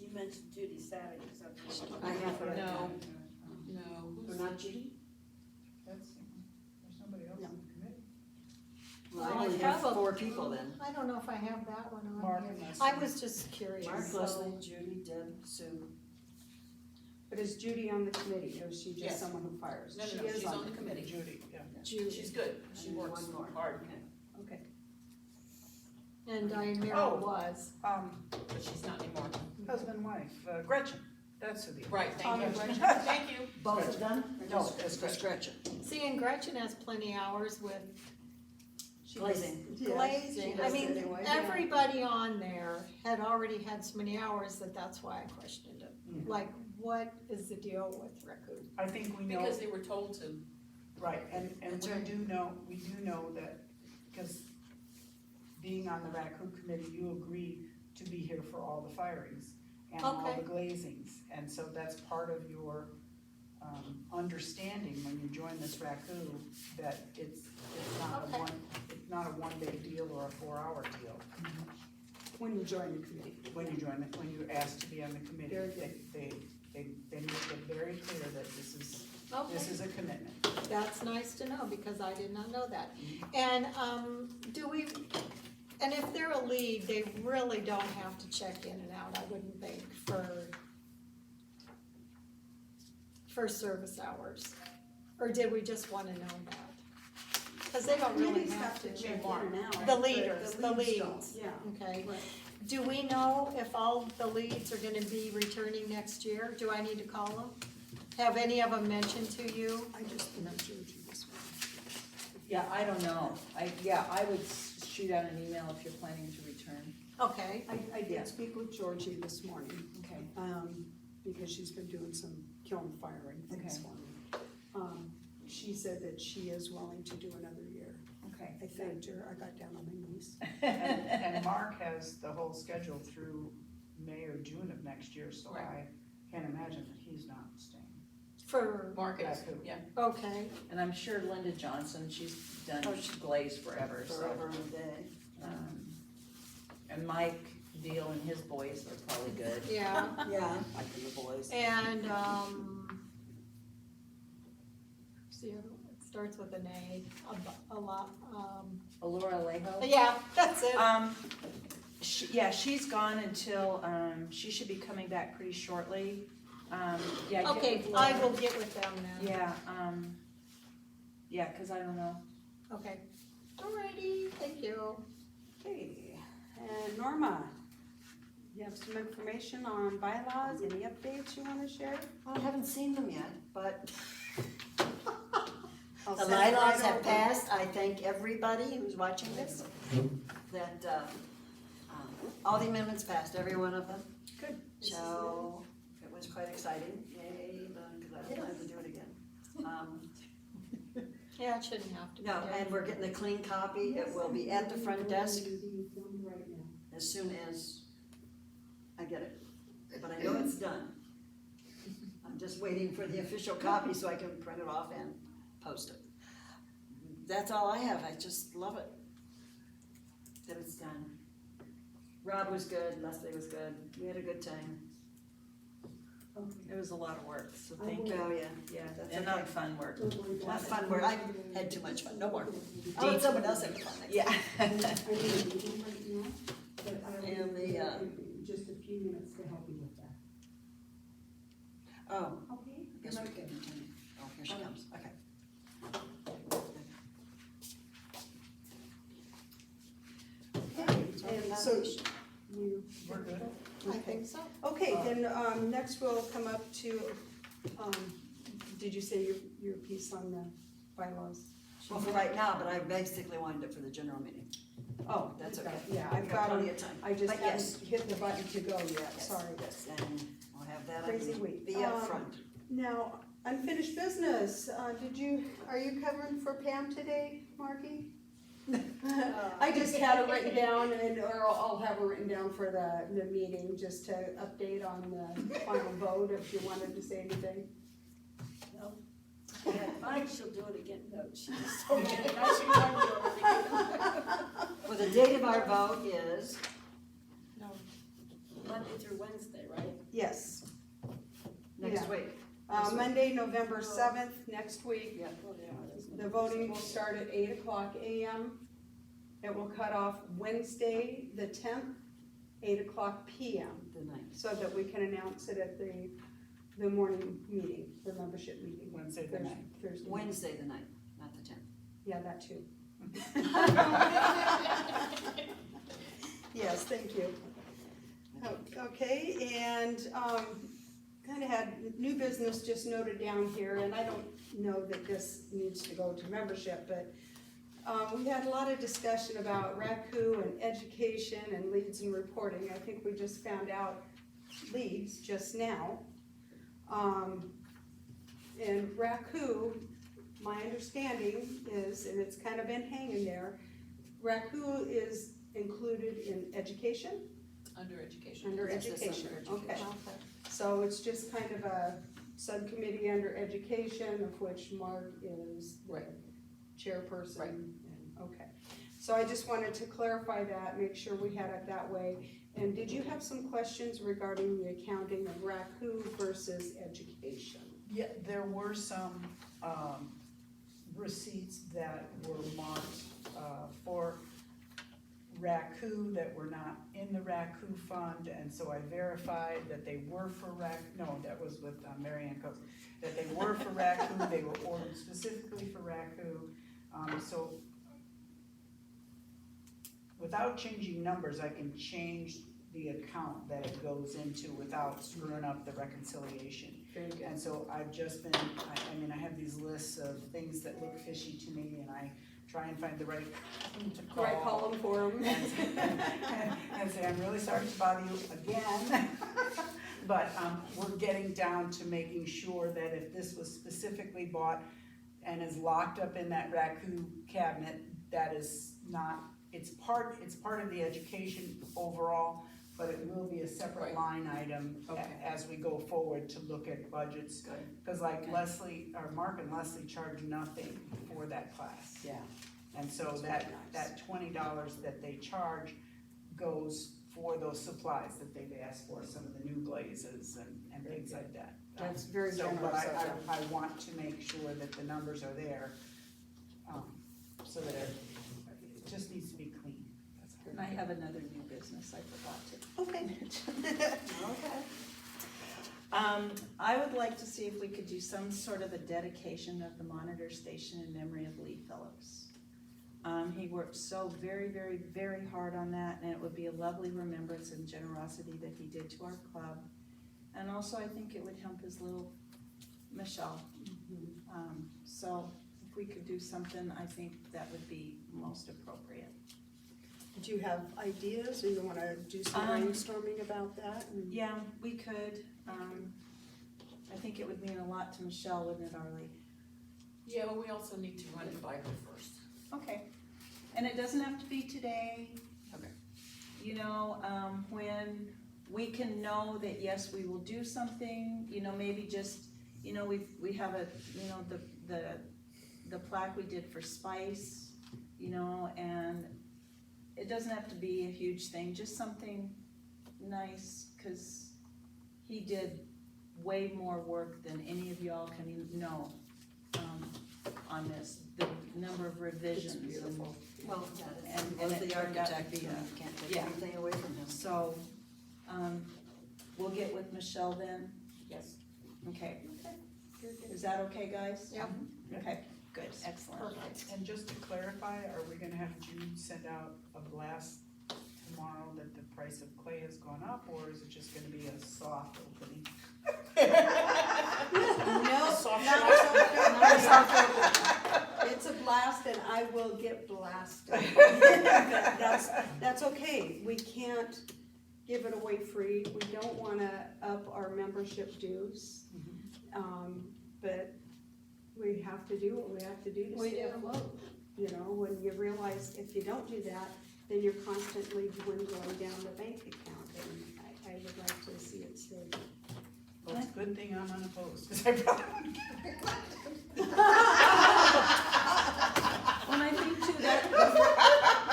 [SPEAKER 6] You mentioned Judy Savage, is that what
[SPEAKER 7] I have her.
[SPEAKER 2] No. No,
[SPEAKER 7] Or
[SPEAKER 2] who's,
[SPEAKER 7] not Judy?
[SPEAKER 10] That's, there's nobody else on the committee.
[SPEAKER 7] Well,
[SPEAKER 3] Well,
[SPEAKER 7] I only
[SPEAKER 3] I
[SPEAKER 7] have
[SPEAKER 3] have a-
[SPEAKER 7] 4 people then.
[SPEAKER 3] I don't know if I have that one
[SPEAKER 10] Mark
[SPEAKER 3] on
[SPEAKER 10] and
[SPEAKER 3] here.
[SPEAKER 10] Leslie.
[SPEAKER 3] I was just curious,
[SPEAKER 7] Mark,
[SPEAKER 3] so-
[SPEAKER 7] Leslie, Judy, Deb, Sue.
[SPEAKER 1] But is Judy on the committee, or is she just
[SPEAKER 2] Yes.
[SPEAKER 1] someone who fires?
[SPEAKER 2] no,
[SPEAKER 1] She
[SPEAKER 2] no, no,
[SPEAKER 1] is
[SPEAKER 2] she's on the committee.
[SPEAKER 10] Judy, yeah.
[SPEAKER 3] Judy.
[SPEAKER 2] She's good, she
[SPEAKER 7] And
[SPEAKER 2] works
[SPEAKER 7] one more.
[SPEAKER 2] hard,
[SPEAKER 1] Okay.
[SPEAKER 3] And Diane Merrill
[SPEAKER 10] Oh.
[SPEAKER 3] was.
[SPEAKER 2] but she's not anymore.
[SPEAKER 10] Husband, wife, Gretchen, that's who the.
[SPEAKER 2] Right, thank you,
[SPEAKER 10] Gretchen.
[SPEAKER 2] thank you.
[SPEAKER 7] Both of them? Or
[SPEAKER 10] No,
[SPEAKER 7] just-
[SPEAKER 10] just
[SPEAKER 7] just Gretchen.
[SPEAKER 3] See, and Gretchen has plenty hours with
[SPEAKER 1] She
[SPEAKER 7] Glazing.
[SPEAKER 1] does- yeah, she
[SPEAKER 3] glazing. I
[SPEAKER 1] does
[SPEAKER 3] mean,
[SPEAKER 1] anyway, yeah.
[SPEAKER 3] everybody on there had already had so many hours that's why I questioned it.
[SPEAKER 10] Mhm.
[SPEAKER 3] Like, what is the deal with Raccoon?
[SPEAKER 10] I think we know.
[SPEAKER 2] Because they were told to.
[SPEAKER 10] Right, and
[SPEAKER 7] That's
[SPEAKER 10] we
[SPEAKER 7] right.
[SPEAKER 10] do know that, because being on the raccoon committee, you agree to be here for all the firings and all
[SPEAKER 3] Okay.
[SPEAKER 10] the glazings, and so that's part of your, understanding when you join this raccoon, that it's
[SPEAKER 3] Okay.
[SPEAKER 10] not a one-day deal or a 4-hour deal.
[SPEAKER 1] When you join the committee.
[SPEAKER 10] When you're asked to be on the committee,
[SPEAKER 1] Very
[SPEAKER 10] they make it very clear that this is
[SPEAKER 3] Okay,
[SPEAKER 10] a commitment.
[SPEAKER 3] that's nice to know because I did not know that.
[SPEAKER 10] Mm-hmm.
[SPEAKER 3] And if they're a lead, they really don't have to check in and out, I wouldn't think, for service hours. Or did we just wanna know that? Cause they don't really
[SPEAKER 1] Committees
[SPEAKER 3] have to.
[SPEAKER 1] check in and out.
[SPEAKER 3] The
[SPEAKER 1] but
[SPEAKER 3] leaders, the
[SPEAKER 1] leads don't,
[SPEAKER 3] leads.
[SPEAKER 1] Yeah.
[SPEAKER 3] Okay,
[SPEAKER 1] Right.
[SPEAKER 3] do we know if all the leads are gonna be returning next year? Do I need to call them? Have any of them mentioned to you?
[SPEAKER 1] I just emailed Georgie this one.
[SPEAKER 8] Yeah, I don't know. I would shoot out an email if you're planning to return.
[SPEAKER 3] Okay,
[SPEAKER 1] I did speak with Georgie this morning,
[SPEAKER 8] Okay.
[SPEAKER 1] because she's been doing some kiln firing things
[SPEAKER 8] Okay.
[SPEAKER 1] for me. She said that she is willing to do another year. Okay, I thanked her, I got down on my knees.
[SPEAKER 10] And Mark has the whole schedule through May or June of next year, so
[SPEAKER 2] Right.
[SPEAKER 10] I can't imagine that he's not staying.
[SPEAKER 3] For,
[SPEAKER 2] Market,
[SPEAKER 10] That's who.
[SPEAKER 2] yeah.
[SPEAKER 3] okay,
[SPEAKER 8] And I'm sure Linda Johnson, she's done glaze forever, so.
[SPEAKER 7] Forever and a day.
[SPEAKER 8] And Mike Deal and his boys are probably good.
[SPEAKER 3] yeah,
[SPEAKER 7] Yeah, like the boys.
[SPEAKER 3] and, see, it starts with an A lot,
[SPEAKER 8] Alora Alejo.
[SPEAKER 3] yeah, that's it.
[SPEAKER 8] She's gone until, she should be coming back pretty shortly. Yeah. get
[SPEAKER 3] Okay,
[SPEAKER 8] with
[SPEAKER 3] I
[SPEAKER 8] Laura.
[SPEAKER 3] will get with them then.
[SPEAKER 8] Yeah, cause I don't know.
[SPEAKER 3] Okay, alrighty, thank you.
[SPEAKER 1] Okay, and Norma, you have some information on bylaws, any updates you wanna share?
[SPEAKER 7] Well, I haven't seen them yet, but
[SPEAKER 1] I'll
[SPEAKER 7] the
[SPEAKER 1] send it right
[SPEAKER 7] bylaws have
[SPEAKER 1] over.
[SPEAKER 7] passed. I thank everybody who's watching this, that, all the amendments passed, every one of them.
[SPEAKER 1] Good.
[SPEAKER 7] So, it was quite exciting, yay, because I don't have to do it again.
[SPEAKER 3] Yeah, it shouldn't have to be.
[SPEAKER 7] No,
[SPEAKER 3] done.
[SPEAKER 7] and we're getting a clean copy, it will be at the front desk as soon as I get it. But I know it's done. I'm just waiting for the official copy so I can print it off and post it. That's all I have, I just love it that it's done. Rob was good, Leslie was good, we had a good time.
[SPEAKER 8] It was a lot of work, so thank you.
[SPEAKER 7] Oh, yeah.
[SPEAKER 8] Yeah,
[SPEAKER 7] That's
[SPEAKER 8] and
[SPEAKER 7] okay.
[SPEAKER 8] not fun work.
[SPEAKER 7] Not fun word, I had too much fun, no more. I'll let someone else have fun next
[SPEAKER 8] Yeah.
[SPEAKER 7] time. And the,
[SPEAKER 5] Just a few minutes to help you with that.
[SPEAKER 7] oh,
[SPEAKER 5] Okay.
[SPEAKER 7] I guess we can continue. Oh, here she comes, okay.
[SPEAKER 1] And so you,
[SPEAKER 10] We're good.
[SPEAKER 3] I think so.
[SPEAKER 1] okay, then, next we'll come up to, did you say your piece on the bylaws?
[SPEAKER 7] Well, for right now, but I basically wanted it for the general meeting.
[SPEAKER 1] Oh,
[SPEAKER 7] That's
[SPEAKER 1] okay.
[SPEAKER 7] okay.
[SPEAKER 1] Yeah, I've got
[SPEAKER 7] plenty
[SPEAKER 1] them,
[SPEAKER 7] of time.
[SPEAKER 1] I just
[SPEAKER 7] But yes.
[SPEAKER 1] haven't hit the button to go yet,
[SPEAKER 7] Yes,
[SPEAKER 1] sorry.
[SPEAKER 7] Yes, and we'll have that, I
[SPEAKER 1] Crazy
[SPEAKER 7] can
[SPEAKER 1] week.
[SPEAKER 7] be up front.
[SPEAKER 1] Now, unfinished business, are you covering for Pam today, Marky? I just had it written down or I'll have it written down for the meeting, just to update on the final vote, if you wanted to say anything.
[SPEAKER 6] Yeah, fine, she'll do it again, no, she just told me, I should run you over again.
[SPEAKER 7] Well, the date of our vote is,
[SPEAKER 3] No,
[SPEAKER 6] Monday through Wednesday, right?
[SPEAKER 1] Yes,
[SPEAKER 7] next
[SPEAKER 1] Yeah.
[SPEAKER 7] week.
[SPEAKER 1] Monday, November 7th, next week.
[SPEAKER 7] Yeah.
[SPEAKER 6] Oh, yeah, that's
[SPEAKER 1] The voting will start at 8:00 a.m. It will cut off Wednesday, the 10th, 8:00 p.m.
[SPEAKER 7] The ninth.
[SPEAKER 1] so that we can announce it at the morning meeting, the membership meeting.
[SPEAKER 10] Wednesday the ninth.
[SPEAKER 1] Thursday.
[SPEAKER 7] Wednesday the ninth, not the tenth.
[SPEAKER 1] Yeah, that too. Yes, thank you. Okay, and, kinda had new business just noted down here, and I don't know that this needs to go to membership, but we had a lot of discussion about RACU and education and leads and reporting. I think we just found out leads just now. And RACU, my understanding is, and it's kind of been hanging there, RACU is included in education,
[SPEAKER 2] Under education.
[SPEAKER 1] under
[SPEAKER 7] Yes, it's
[SPEAKER 1] education,
[SPEAKER 7] under
[SPEAKER 1] okay.
[SPEAKER 7] education.
[SPEAKER 1] So it's just kind of a subcommittee under education, of which Mark is the
[SPEAKER 2] Right.
[SPEAKER 1] chairperson.
[SPEAKER 2] Right.
[SPEAKER 1] And- Okay, so I just wanted to clarify that, make sure we had it that way. And did you have some questions regarding the accounting of RACU versus education?
[SPEAKER 10] Yeah, there were some, receipts that were marked, for RACU that were not in the RACU fund, and so I verified that they were for no, that was with Mary Ann Coates, that they were for RACU, they were ordered specifically for RACU, so without changing numbers, I can change the account that it goes into without screwing up the reconciliation.
[SPEAKER 1] Very good.
[SPEAKER 10] And so I've just been, I mean, I have these lists of things that look fishy to me, and I try and find the right person to call.
[SPEAKER 1] Right column for them.
[SPEAKER 10] And say, I'm really sorry to bother you again. But, we're getting down to making sure that if this was specifically bought and is locked up in that RACU cabinet, that is not, it's part of the education overall, but it will be a separate
[SPEAKER 2] Right.
[SPEAKER 10] line item
[SPEAKER 2] Okay.
[SPEAKER 10] as we go forward to look at budgets.
[SPEAKER 2] Good.
[SPEAKER 10] Cause like Leslie, or Mark and Leslie charge nothing for that class.
[SPEAKER 1] Yeah.
[SPEAKER 10] And so
[SPEAKER 1] That's
[SPEAKER 10] that,
[SPEAKER 1] very nice.
[SPEAKER 10] that $20 that they charge goes for those supplies that they've asked for, some of the new glazes and things like that.
[SPEAKER 1] That's very
[SPEAKER 10] So, but
[SPEAKER 1] generous of them.
[SPEAKER 10] I want to make sure that the numbers are there, so that it just needs to be clean. That's all.
[SPEAKER 8] And I have another new business I forgot to
[SPEAKER 1] Okay.
[SPEAKER 8] mention.
[SPEAKER 1] Okay.
[SPEAKER 8] I would like to see if we could do some sort of a dedication of the monitor station in memory of Lee Phillips. He worked so very, very, very hard on that, and it would be a lovely remembrance and generosity that he did to our club. And also, I think it would help his little Michelle. So if we could do something, I think that would be most appropriate.
[SPEAKER 1] Do you have ideas, or you wanna do some brainstorming about that?
[SPEAKER 8] Yeah, we could. I think it would mean a lot to Michelle, wouldn't it, Arlie?
[SPEAKER 2] Yeah, but we also need to run it by her first.
[SPEAKER 8] Okay, and it doesn't have to be today.
[SPEAKER 2] Okay.
[SPEAKER 8] You know, when we can know that, yes, we will do something, you know, maybe just, you know, we have a, you know, the plaque we did for Spice, you know, and it doesn't have to be a huge thing, just something nice, cause he did way more work than any of y'all can know, on this, the number of revisions.
[SPEAKER 1] It's beautiful.
[SPEAKER 7] Well, that
[SPEAKER 8] And
[SPEAKER 7] was
[SPEAKER 8] it
[SPEAKER 7] the
[SPEAKER 8] turned out to
[SPEAKER 7] architect,
[SPEAKER 8] be
[SPEAKER 7] and
[SPEAKER 8] a-
[SPEAKER 7] you can't take
[SPEAKER 8] yeah.
[SPEAKER 7] anything away from him.
[SPEAKER 8] So, we'll get with Michelle then,
[SPEAKER 2] Yes.
[SPEAKER 8] okay? Is that okay, guys?
[SPEAKER 7] Yep.
[SPEAKER 8] Okay, good, excellent.
[SPEAKER 7] Perfect.
[SPEAKER 10] And just to clarify, are we gonna have Jude send out a blast tomorrow that the price of clay has gone up, or is it just gonna be a soft opening?
[SPEAKER 1] No,
[SPEAKER 2] Soft
[SPEAKER 1] it's a blast, and I will get blasted. That's okay, we can't give it away free, we don't wanna up our membership dues. But we have to do what we have to do to
[SPEAKER 3] We
[SPEAKER 1] stay
[SPEAKER 3] do.
[SPEAKER 1] afloat. You know, when you realize if you don't do that, then you're constantly dwindling down the bank account, and I would like to see it stay.
[SPEAKER 10] Well, it's a good thing I'm unopposed, 'cause I probably wouldn't get it.
[SPEAKER 8] Well, I think too, that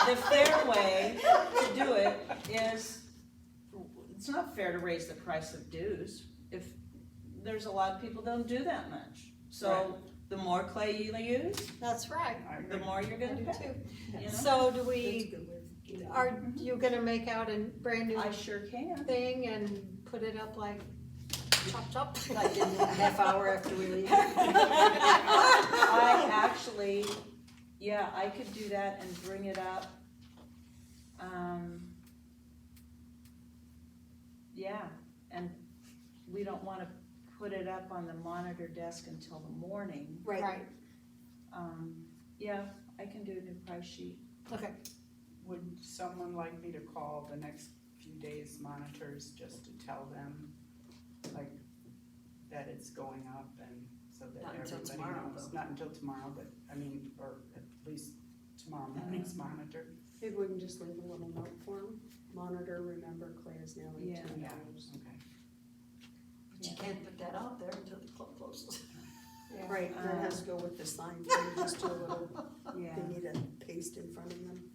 [SPEAKER 8] the fair way to do it is, it's not fair to raise the price of dues if there's a lot of people don't do that much. So the more clay you use,
[SPEAKER 3] That's right.
[SPEAKER 10] I
[SPEAKER 8] the
[SPEAKER 10] agree.
[SPEAKER 8] more you're gonna
[SPEAKER 3] I do
[SPEAKER 8] pay,
[SPEAKER 3] too.
[SPEAKER 8] you know?
[SPEAKER 3] So do
[SPEAKER 1] That's a
[SPEAKER 3] we,
[SPEAKER 1] good way of doing it.
[SPEAKER 3] are you gonna make out a brand new
[SPEAKER 8] I sure can.
[SPEAKER 3] thing and put it up like chop chop?
[SPEAKER 7] Like in a half hour after we leave.
[SPEAKER 8] I actually, yeah, I could do that and bring it up. Yeah, and we don't wanna put it up on the monitor desk until the morning.
[SPEAKER 3] Right,
[SPEAKER 8] Yeah, I can do a new price sheet.
[SPEAKER 3] okay.
[SPEAKER 10] Would someone like me to call the next few days monitors just to tell them, like, that it's going up and so that
[SPEAKER 7] Not until
[SPEAKER 10] everybody
[SPEAKER 7] tomorrow,
[SPEAKER 10] knows?
[SPEAKER 7] though.
[SPEAKER 10] Not until tomorrow, but, I mean, or at least tomorrow morning's monitor.
[SPEAKER 1] Maybe we can just leave a little note for them. Monitor, remember, clay is now
[SPEAKER 8] Yeah.
[SPEAKER 1] $18.
[SPEAKER 10] Okay.
[SPEAKER 7] But you can't put that out there until the club closes.
[SPEAKER 3] Yeah.
[SPEAKER 1] Right, that has to go with the sign, too, just do a little,
[SPEAKER 8] Yeah.
[SPEAKER 1] they need a paste in front of them.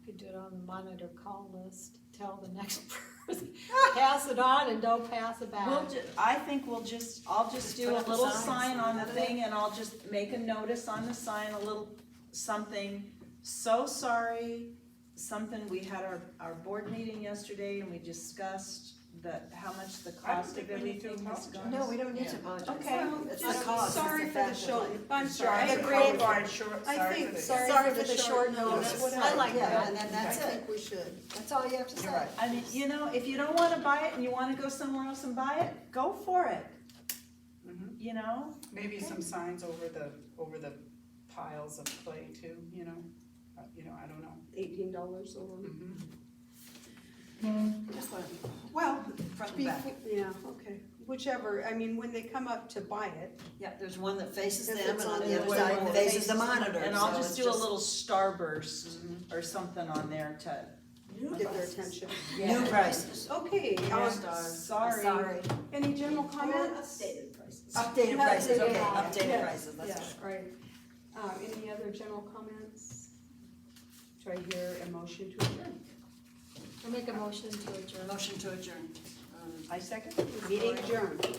[SPEAKER 3] Could do it on the monitor call list, tell the next person, pass it on and don't pass it back.
[SPEAKER 8] I think I'll just do
[SPEAKER 7] put
[SPEAKER 8] a
[SPEAKER 7] up the
[SPEAKER 8] little
[SPEAKER 7] signs.
[SPEAKER 8] sign on the
[SPEAKER 7] That's it.
[SPEAKER 8] thing and I'll just make a notice on the sign, a little something. So sorry, something, we had our board meeting yesterday and we discussed how much the cost of
[SPEAKER 10] think we need to
[SPEAKER 8] everything has gone.
[SPEAKER 7] No, we don't need to apologize.
[SPEAKER 8] Okay.
[SPEAKER 7] It's the cost,
[SPEAKER 1] Sorry
[SPEAKER 7] it's
[SPEAKER 1] for
[SPEAKER 7] the
[SPEAKER 1] the
[SPEAKER 7] fact
[SPEAKER 1] show,
[SPEAKER 7] that.
[SPEAKER 1] I'm sorry.
[SPEAKER 7] I
[SPEAKER 1] I
[SPEAKER 7] agree.
[SPEAKER 1] agree.
[SPEAKER 10] Sorry, short,
[SPEAKER 1] I
[SPEAKER 10] sorry
[SPEAKER 1] think,
[SPEAKER 10] for the.
[SPEAKER 1] sorry for the short
[SPEAKER 7] notice.
[SPEAKER 1] notice.
[SPEAKER 3] I like
[SPEAKER 7] Yeah,
[SPEAKER 3] that.
[SPEAKER 7] and then that's
[SPEAKER 1] I
[SPEAKER 7] it.
[SPEAKER 1] think we should.
[SPEAKER 7] That's all you have to say.
[SPEAKER 10] You're right.
[SPEAKER 8] I mean, you know, if you don't wanna buy it and you wanna go somewhere else and buy it, go for it,
[SPEAKER 10] Mhm.
[SPEAKER 8] you know?
[SPEAKER 10] Maybe some signs over the piles of clay too, you know, I don't know.
[SPEAKER 1] $18 over.
[SPEAKER 10] Mhm.
[SPEAKER 7] Just let it
[SPEAKER 10] Well,
[SPEAKER 7] front and back.
[SPEAKER 1] Yeah, okay. whichever, I mean, when they come up to buy it,
[SPEAKER 7] Yeah, there's one that faces
[SPEAKER 1] If
[SPEAKER 7] them
[SPEAKER 1] it's
[SPEAKER 7] and on
[SPEAKER 1] on
[SPEAKER 7] the
[SPEAKER 1] the
[SPEAKER 7] other
[SPEAKER 1] other
[SPEAKER 7] side
[SPEAKER 1] one
[SPEAKER 7] faces the monitor,
[SPEAKER 8] And I'll
[SPEAKER 7] so
[SPEAKER 8] just
[SPEAKER 7] it's
[SPEAKER 8] do a little starburst or something on there to.
[SPEAKER 1] get their attention.
[SPEAKER 7] New prices.
[SPEAKER 1] Okay,
[SPEAKER 8] Sorry.
[SPEAKER 1] any general comments?
[SPEAKER 6] Updated prices.
[SPEAKER 7] Updated prices, okay,
[SPEAKER 1] Yeah.
[SPEAKER 7] updated
[SPEAKER 1] Yeah.
[SPEAKER 7] prices, that's
[SPEAKER 1] Yeah, right. Any other general comments? Do I hear a motion to adjourn?
[SPEAKER 3] I'll make a motion to adjourn.
[SPEAKER 7] Motion to adjourn.
[SPEAKER 8] I second.
[SPEAKER 1] Meeting adjourned.